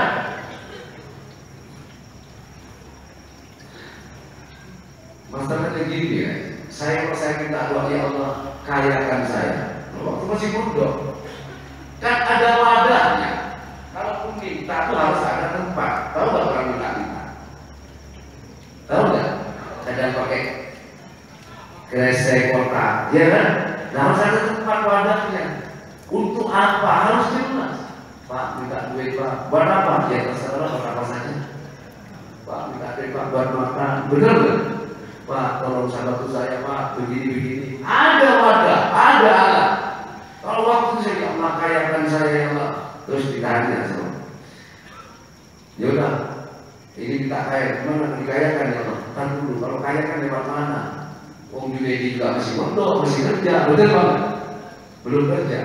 Masalahnya gini ya. Saya minta doa ya Allah, kayakan saya. Waktu masih muda, kan ada wadahnya. Kalau minta itu harus ada tempat. Tahu nggak orang minta? Tahu nggak? Kadang pakai kresek kotak, ya kan? Nah, harus ada tempat wadahnya. Untuk apa? Harus jelas. Pak, minta duit Pak. Buat apa? Ya terserah, buat apa saja. Pak, minta duit Pak buat makan. Bener nggak? Pak, tolong sahabat saya Pak, begini-begini. Ada wadah, ada alat. Kalau waktu saya ya Allah kayakan saya ya Allah, terus ditanya sama. Yaudah, ini kita kaya, gimana dikayakan ya Allah? Kan dulu, kalau kayakan lewat mana? Wong Junedi juga masih mondok, masih kerja, betul banget. Belum kerja.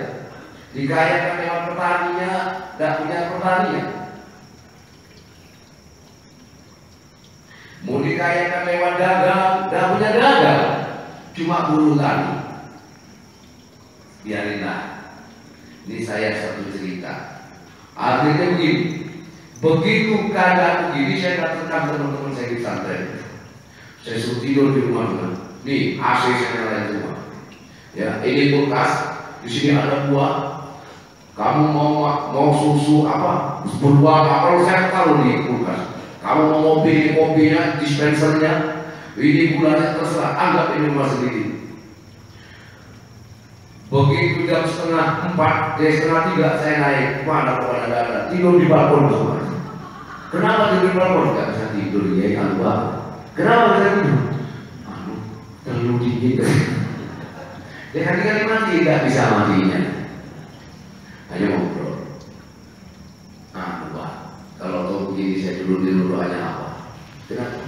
Dikayakan lewat petaninya, tidak punya petaninya. Mau dikayakan lewat dagang, tidak punya dagang, cuma buruh tani. Biarinlah. Ini saya satu cerita. Akhirnya begini, begitu keadaan begini, saya datangkan teman-teman saya di pesantren. Saya suruh tidur di rumah dengan, nih AC saya nyalain semua. Ya, ini kulkas, di sini ada buah. Kamu mau susu apa? Berbuah apa? Kalau saya taruh di kulkas. Kamu mau kopinya, dispensernya, ini gulanya terserah, anggap ini rumah sendiri. Begitu jam 2:30, dari 2:30 saya naik, mana kok ada tidur di balkon semua. Kenapa tidur di balkon? Gak bisa tidur, ya kan Pak. Kenapa bisa tidur? Terlalu dingin. Ya kan mati, gak bisa matinya. Hanya ngobrol. Kalau tahu begini saya dulu doanya apa? Kenapa?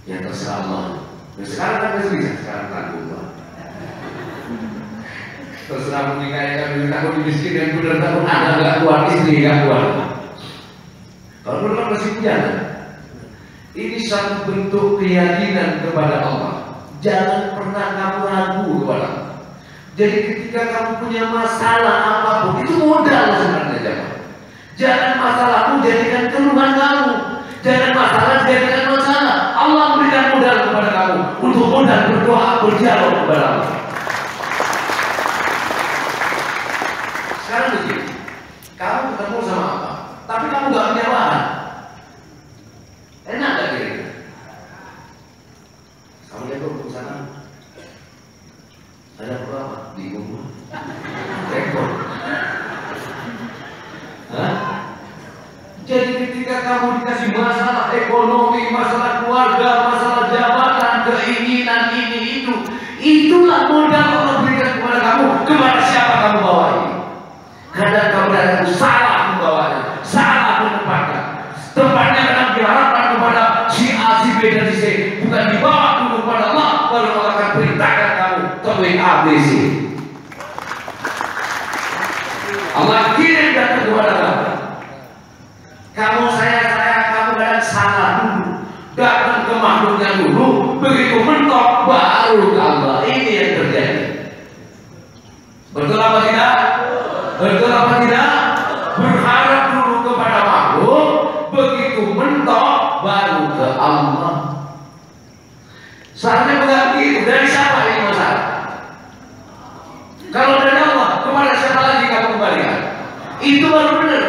Yang terserah Allah. Nah, sekarang kan masih bisa, sekarang tanggung Pak. Terserah menikahikan, takut dimiskin dan benar takut anak nggak kuat, istri nggak kuat. Kalau dulu kan masih punya. Ini satu bentuk keyakinan kepada Allah. Jangan pernah kamu ragu kepada Allah. Jadi ketika kamu punya masalah apapun, itu modal sebenarnya jangan. Jangan masalahmu jadikan keluhan kamu. Jangan masalah jadikan masalah. Allah berikan modal kepada kamu untuk modal berdoa, berdialog kepada Allah. Sekarang begini, kamu ketemu sama apa? Tapi kamu nggak punya lahan. Enak gak kira-kira? Kamu lihat ke sana. Ada berapa? Bingung. Rekor. Hah? Jadi ketika kamu dikasih masalah ekonomi, masalah keluarga, masalah jabatan, keinginan ini itu, itulah modal Allah berikan kepada kamu. Kepada siapa kamu bawa ini? Kadang kamu datang salah membawanya, salah menempatkan. Tempatnya kadang diharapkan kepada si A, si B, dan si C, bukan dibawa dulu kepada Allah, baru Allah akan perintahkan kamu temui A, B, C. Allah kirim datang kepada kamu. Kamu saya, kamu kadang salah dulu, datang ke makhluknya dulu, begitu mentok baru ke Allah. Ini yang terjadi. Betul apa tidak? Betul apa tidak? Berharap dulu kepada makhluk, begitu mentok baru ke Allah. Seharusnya bukan begitu. Dari siapa ini masalah? Kalau dari Allah, kepada siapa lagi kamu kembalikan? Itu baru benar.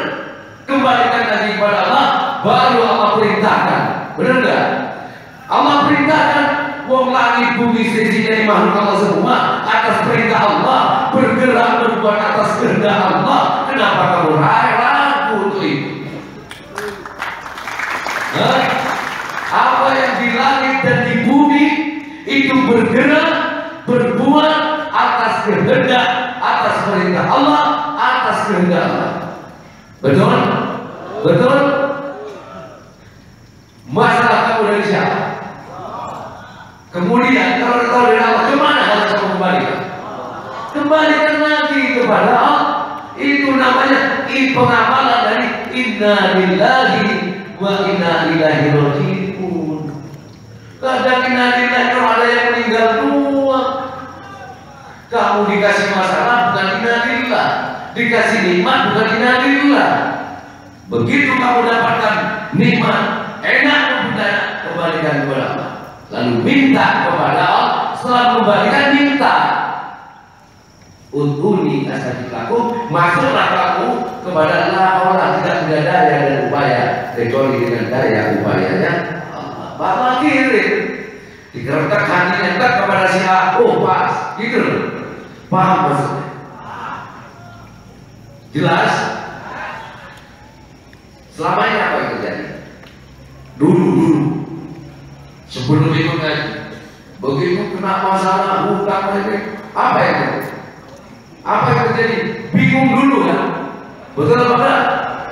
Kembalikan lagi kepada Allah, baru Allah perintahkan. Benar enggak? Allah perintahkan, wong langit bumi seisi dari makhluk Allah semua atas perintah Allah, bergerak berbuat atas kehendak Allah. Kenapa kamu ragu untuk itu? Apa yang di langit dan di bumi itu bergerak berbuat atas kehendak, atas perintah Allah, atas kehendak Allah. Betul? Betul? Masalah kamu dari siapa? Kemudian kalau tahu dari Allah, kemana harus kamu kembalikan? Kembalikan lagi kepada Allah. Itu namanya pengamalan dari inna lillahi wa inna ilaihi raji'un. Kadang inna lillahi, kalau ada yang meninggal dua, kamu dikasih masalah bukan inna lillah, dikasih nikmat bukan inna lillah. Begitu kamu dapatkan nikmat, enak mudah, kembalikan kepada Allah. Lalu minta kepada Allah. Setelah kembalikan minta, untuni asadiklaku, masuklah kamu kepada Allah. Allah tidak punya daya dan upaya kecuali dengan daya upayanya Allah. Bapak kirim digerakkan hatinya tak kepada si A. Oh pas, gitu loh. Paham maksudnya? Jelas? Selama ini apa yang terjadi? Dulu sebelum ikut ngaji, begitu kena masalah hutang ini, apa yang terjadi? Apa yang terjadi? Bingung dulu kan? Betul apa enggak?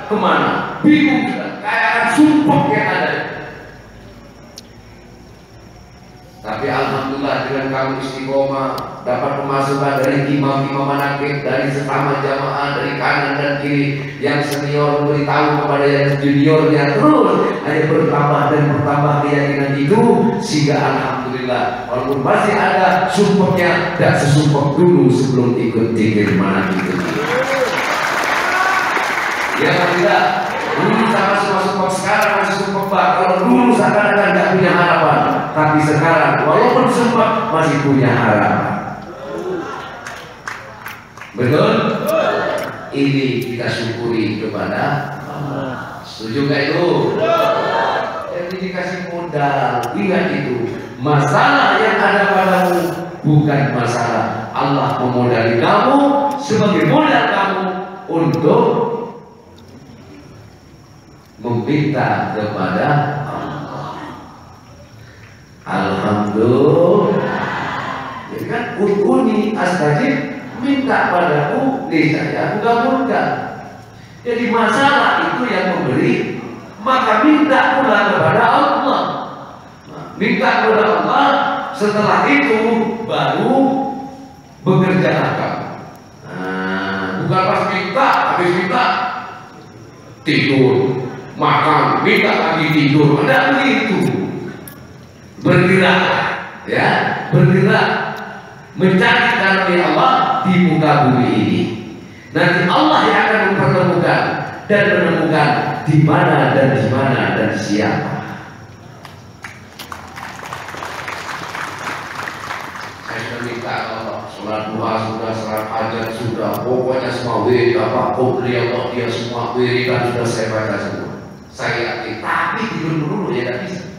Kemana? Bingung juga. Kayak sumpah yang ada. Tapi alhamdulillah dengan kamu istiqomah, dapat pemasukan dari imam-imam manakib, dari sesama jamaah, dari kanan dan kiri, yang senior memberitahu kepada yang juniornya, terus hanya bertambah dan bertambah keyakinan itu, sehingga alhamdulillah walaupun masih ada sumpahnya, tidak sesumpah dulu sebelum ikut zikir manakib itu. Ya tidak, dulu sama sumpah, sekarang masih sumpah. Kalau dulu seakan-akan tidak punya harapan, tapi sekarang walaupun sempat masih punya harapan. Betul? Ini kita syukuri kepada Allah. Setuju gak itu? Jadi dikasih modal. Ingat itu, masalah yang ada padamu bukan masalah. Allah memodali kamu sebagai modal kamu untuk meminta kepada Allah. Alhamdulillah. Jadi kan udhuni astajib, minta padaku niscaya aku kabulkan. Jadi masalah itu yang memberi, maka minta pula kepada Allah. Minta kepada Allah, setelah itu baru bekerjalah kamu. Bukan pas minta, habis minta tidur, makan, minta lagi tidur. Ada begitu. Bergerak, ya, bergerak mencari karunia Allah di muka bumi ini. Nanti Allah yang akan mempertemukan dan menemukan di mana dan siapa. Saya sudah minta Allah, sholat duha sudah, sholat hajat sudah, pokoknya semua wirid apa kubli Allah dia semua wiridan sudah saya baca semua. Saya yakin, tapi tidur dulu ya tidak bisa.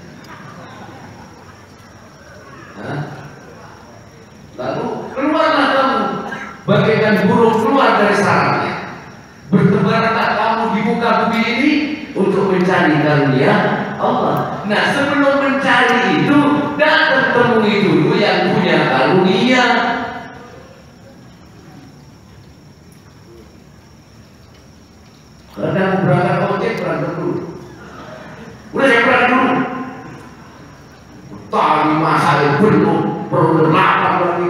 Lalu keluarlah kamu bagaikan burung keluar dari sarangnya. Bertebaranlah kamu di muka bumi ini untuk mencari karunia Allah. Nah, sebelum mencari itu, datang temui dulu yang punya karunia. Kadang berangkat ojek berantem dulu. Udah saya berangkat dulu. Tadi masalah penuh, perlu lapar lagi.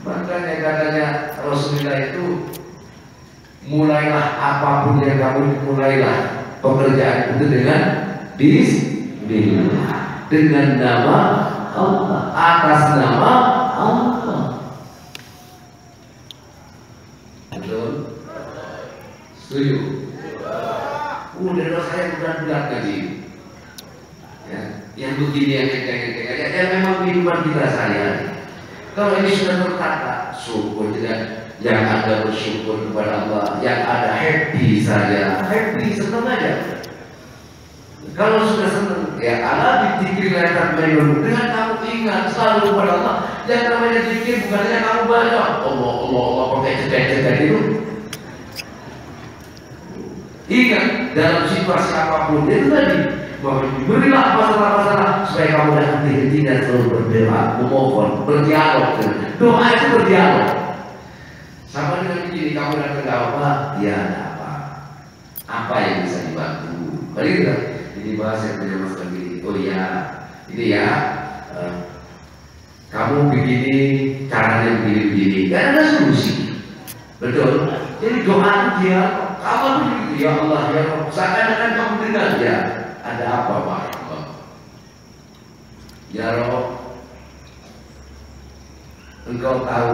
Makanya katanya Rasulullah itu, mulailah apapun yang kamu mulailah pekerjaan itu dengan bismillah, dengan nama Allah, atas nama Allah. Betul? Setuju? Udah saya bulan-bulan tadi. Ya, yang begini yang memang kehidupan kita sehari-hari. Kalau ini sudah tertata, syukur tidak. Yang ada bersyukur kepada Allah, yang ada happy saja, happy, senang aja. Kalau sudah senang, ya Allah dipikir letak menurut dengan kamu ingat selalu kepada Allah. Yang namanya zikir bukannya kamu baca Allah pakai cedek-cedek itu. Ingat dalam situasi apapun itu tadi, bahwa berilah masalah-masalah supaya kamu dapat henti dan selalu berdoa, memohon, berdialog. Doa itu berdialog. Sama dengan begini, kamu datang ke apa? Ya ada apa? Apa yang bisa dibantu? Mari kita ini bahas yang punya masalah begini. Oh iya, ini ya, kamu begini, caranya begini-begini. Gak ada solusi, betul? Jadi doa dia, kamu begitu ya Allah ya Allah. Seakan-akan kamu dengar ya, ada apa Pak? Ya Rob, Engkau tahu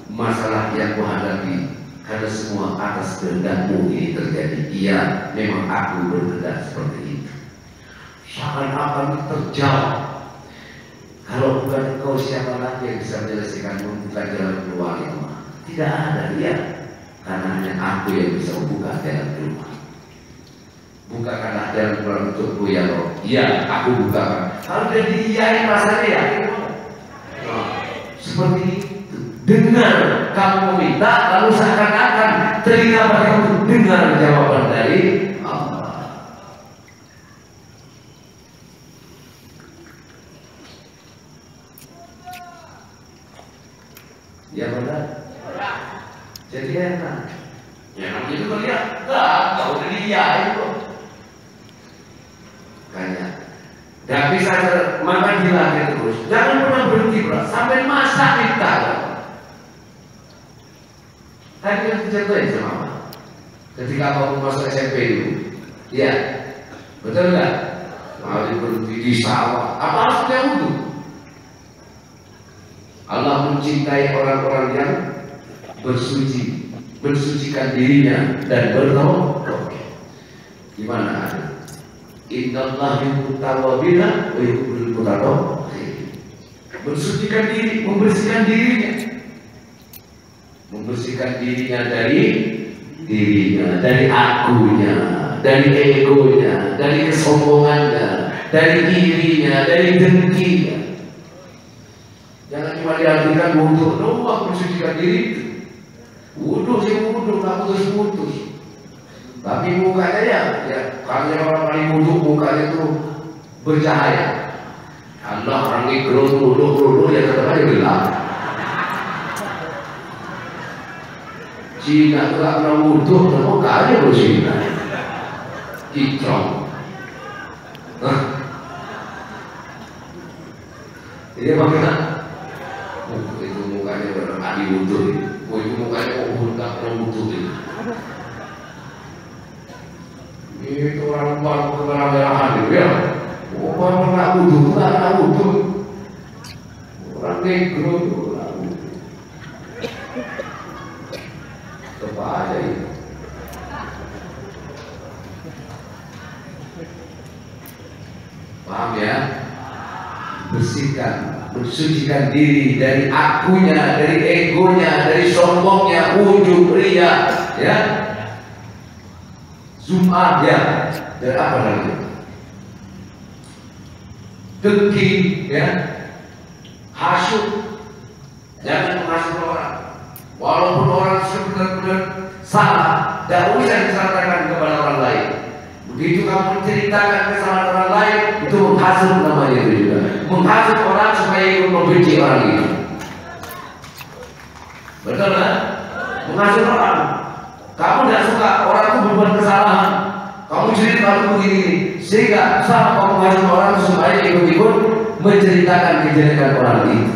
masalah yang kuhadapi, karena semua atas kehendakmu ini terjadi. Iya, memang aku berkehendak seperti itu. Seakan-akan terjauh. Kalau bukan engkau, siapa lagi yang bisa menyelesaikanmu? Bukan jalan keluar ya Allah. Tidak ada dia, karena hanya aku yang bisa membuka jalan keluar. Bukakanlah jalan keluar untukku ya Allah. Iya, aku bukakan. Kalau dia diiyain rasanya ya. Seperti itu. Dengar kamu meminta, lalu seakan-akan telinga kamu dengar jawaban dari Allah. Ya benar. Jadi enak. Ya namanya itu lihat, kau udah diiyain kok. Kayak gak bisa makan hilangnya terus. Jangan pernah berhenti bro, sampai masak kita. Tadi yang dicontohin sama Mama ketika kamu masuk SMP dulu, ya betul nggak? Mau berhenti di sawah, apa harusnya wudhu? Allah mencintai orang-orang yang bersuci, mensucikan dirinya dan bertaubat. Gimana? Innallaha yuhibbut tawwabina wa yuhibbul mutatahhirin. Bersucikan diri, membersihkan dirinya. Membersihkan dirinya dari dirinya, dari akunya, dari egonya, dari kesombongannya, dari irinya, dari dengkinya. Jangan cuma diartikan wudhu doang mensucikan diri. Wudhu sih wudhu, nggak putus-putus. Tapi mukanya ya kalau orang kali wudhu mukanya itu bercahaya. Allah orang ini geruduk ya tetap aja gelap. Cina itu gak pernah wudhu, kenapa kaya loh Cina? Kicong. Ini makanya itu mukanya benar adi wudhu. Itu mukanya gak pernah wudhu. Itu orang baru kemerah-merahan itu ya. Orang pernah wudhu, gak pernah wudhu. Orang negro itu apa aja itu. Paham ya? Bersihkan, bersucikan diri dari akunya, dari egonya, dari sombongnya, ujub, ria, ya, sum'ah ya, dari apa lagi? Dengki, ya, hasud, jangan menghasut orang. Walaupun orang benar-benar salah, tidak usah disampaikan kepada orang lain. Begitu kamu menceritakan kesalahan orang lain, itu menghasut namanya itu juga. Menghasut orang supaya ikut membenci orang itu. Betul kan? Menghasut orang. Kamu tidak suka orang itu berbuat kesalahan, kamu jadi kalau begini, sehingga sama kamu mengajak orang supaya ikut-ikut menceritakan kejelekan orang itu.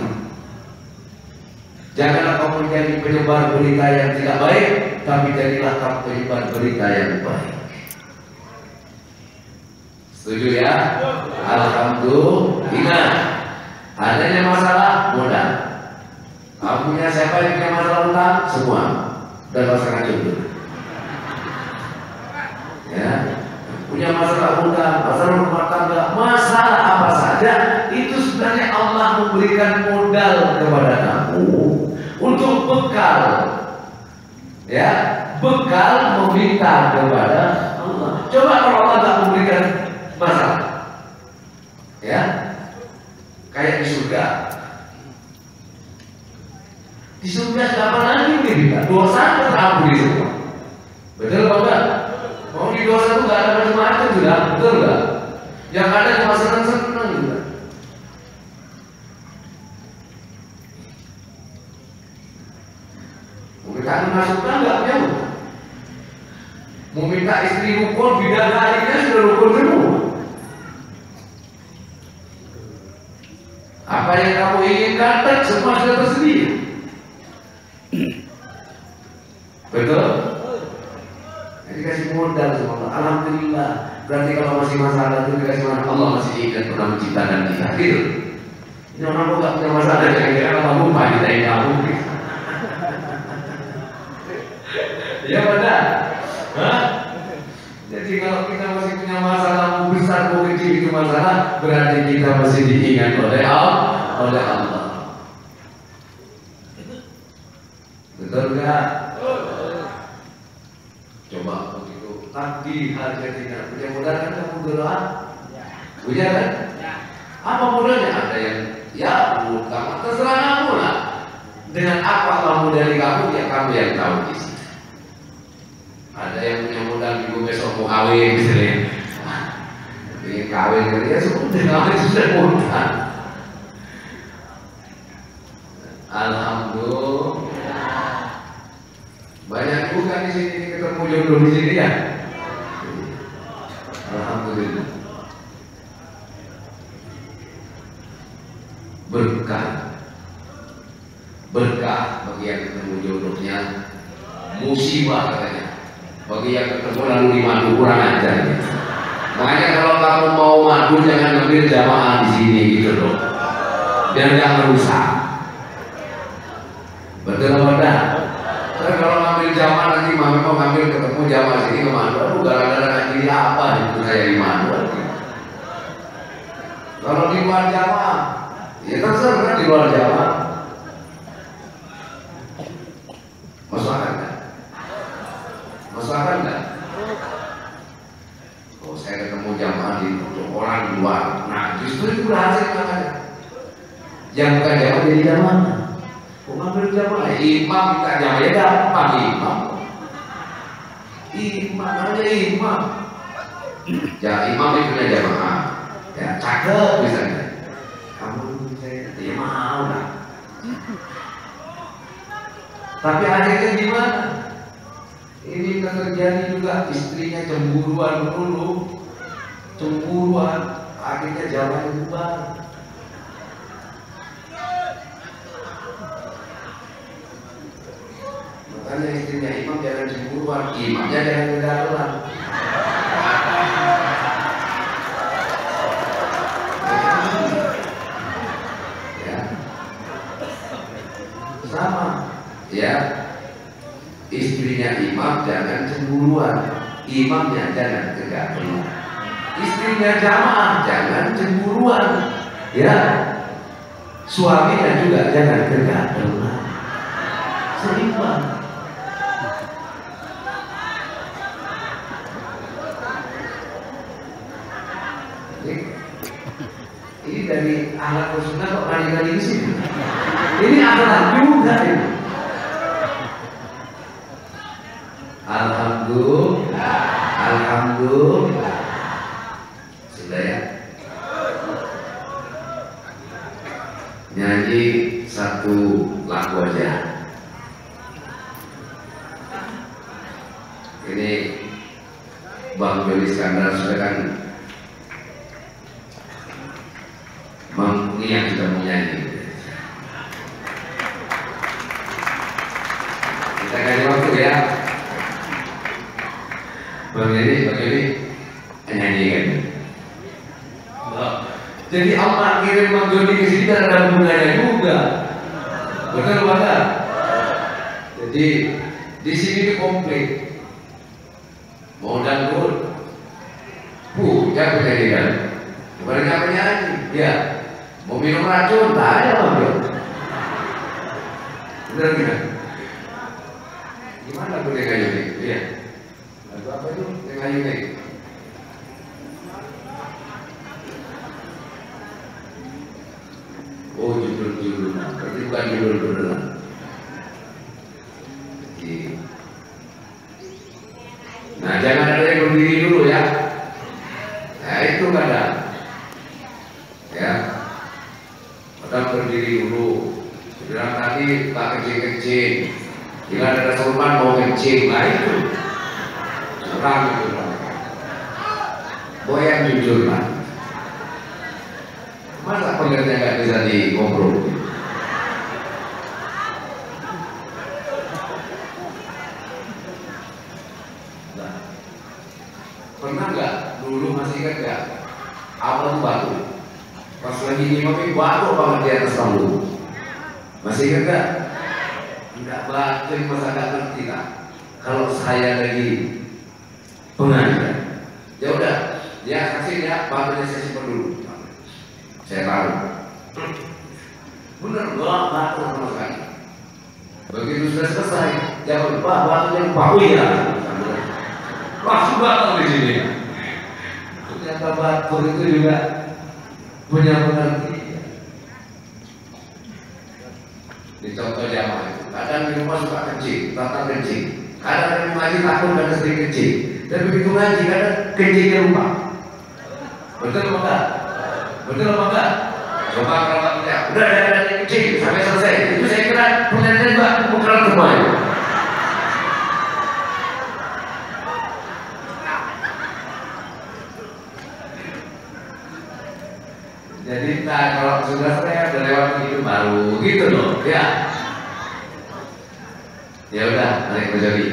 Janganlah kamu menjadi penyebar berita yang tidak baik, tapi jadilah kamu penyebar berita yang baik. Setuju ya? Alhamdulillah. Adanya masalah mudah. Kamu punya siapa yang punya masalah utang? Semua. Dan pasangan jodoh. Ya, punya masalah utang, masalah rumah tangga, masalah apa saja, itu sebenarnya Allah memberikan modal kepada kamu untuk bekal. Ya, bekal meminta kepada Allah. Coba kalau Allah tidak memberikan masalah, ya, kayak di surga. Di surga siapa lagi kita? Dosa terampuni semua. Betul apa enggak? Mau di dosa itu nggak ada macam-macam sudah, betul nggak? Yang ada cuma senang-senang juga. Meminta masukkan nggak punya utang. Mau minta istri rukun, bidadarinya sudah rukun semua. Apa yang kamu inginkan, semua sudah tersedia. Betul? Jadi kasih modal sama Allah. Alhamdulillah. Berarti kalau masih masalah itu dikasih mana Allah masih ingat pernah menciptakan kita. Gitu. Ini orang kok nggak punya masalah, kira-kira Allah lupa kita yang kamu. Ya benar. Hah? Jadi kalau kita masih punya masalah, mau besar mau kecil itu masalah, berarti kita masih diingat oleh Allah. Betul nggak? Coba begitu tadi harga tidak punya modal kan kamu berdoa? Punya kan? Apa modalnya? Ada yang ya utang, terserah kamu lah. Dengan apa kamu dari kamu, ya kamu yang tahu isi. Ada yang punya modal minggu besok mau kawin misalnya. Ingin kawin ya sudah kawin sudah modal. Alhamdulillah. Banyak bukan di sini ketemu jodoh di sini ya. Alhamdulillah. Berkah bagi yang ketemu jodohnya, musibah katanya bagi yang ketemu lalu dimadu kurang ajar. Makanya kalau kamu mau madu jangan ambil jamaah di sini gitu loh, biar jangan rusak. Betul apa enggak? Karena kalau ngambil jamaah nanti mami mau ngambil ketemu jamaah sini kemana? Aduh gara-gara ngaji apa itu saya di mana? Kalau di luar jamaah, ya terserah di luar jamaah. Masalah enggak? Masalah enggak? Oh saya ketemu jamaah di orang luar, nah justru itu berhasil makanya. Yang bukan jamaah jadi jamaah. Mengambil jamaah, imam kita jamaah ya gampang imam. Namanya imam. Ya imam itu punya jamaah. Ya cakep misalnya. Kamu saya ya mau lah. Tapi akhirnya gimana? Ini terjadi juga istrinya cemburuan dulu, cemburuan, akhirnya jamaah bubar. Makanya istrinya imam jangan cemburuan, imamnya jangan kegaduhan. Ya, sama. Ya, istrinya imam jangan cemburuan, imamnya jangan kegaduhan. Istrinya jamaah jangan cemburuan, ya. Suaminya juga jangan kegaduhan. Seimbang. Ini dari ahlak sunnah kok kali-kali di sini. Ini ahlak juga ini. Alhamdulillah. Alhamdulillah. Sudah ya. Nyanyi satu lagu aja. Bang Jody Iskandar sudah kan ini yang sudah menyanyi. Kita kasih waktu ya. Bang Jody nyanyi kan. Jadi Allah kirim Bang Jody ke sini karena ada bunganya juga. Betul Bang? Jadi di sini komplit. Mau dangdut, punya penyanyian, bukan penyanyi, ya. Mau minum racun, tak ada Bang Jody. Benar tidak? Gimana lagu Tengah Yuni? Iya. Lagu apa itu Tengah Yuni? Oh judul-judul, berarti bukan judul beneran. Nah jangan ada yang berdiri dulu ya. Nah itu kadang ya, kadang berdiri dulu. Bilang tadi tak kencing-kencing, bila ada sulman mau kencing, nah itu serang itu. Boyan jujur lah. Masa pengertian nggak bisa dikobrol? Pernah nggak dulu masih ingat nggak apa tuh batu? Pas lagi ngimami batu banget di atas panggung. Masih ingat nggak? Nggak batu masa nggak ngerti kan? Kalau saya lagi pengajian, ya udah dia kasih ya batunya saya simpan dulu. Saya tahu. Bener nggak batu sama sekali. Begitu sudah selesai, jangan lupa batunya lupa. Oh iya. Langsung batal di sini. Ternyata batur itu juga punya pengertian. Di contoh jamaah itu, kadang di rumah suka kencing, tata kencing. Kadang di ngaji takut ada sering kencing. Dan begitu ngaji kadang kencingnya lupa. Betul apa enggak? Betul apa enggak? Coba kalau tidak, udah ada kencing sampai selesai. Itu saya kira pengertian juga bukan semuanya. Jadi kalau sudah saya udah lewat begitu baru gitu loh ya. Ya udah, mari Jody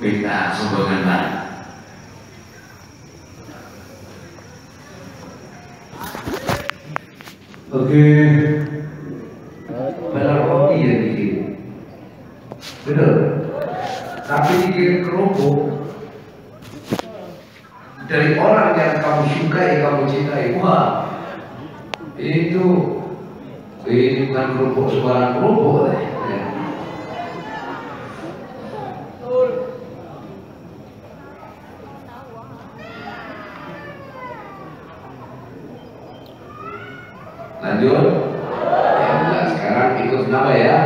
minta sumbangan bareng. Oke, benar roti yang dikirim, betul. Tapi dikirim kerupuk dari orang yang kamu sukai, kamu cintai. Wah. Ini bukan kerupuk sembarang kerupuk ya. Lanjut ya, enggak, sekarang ikut nama ya.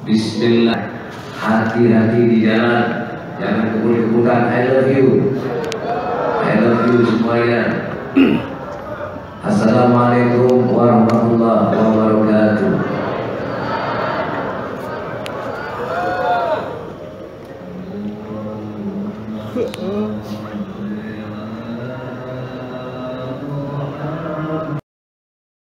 Bismillah, hati-hati di jalan. Jangan kebut-kebutan. I love you semuanya. Assalamualaikum.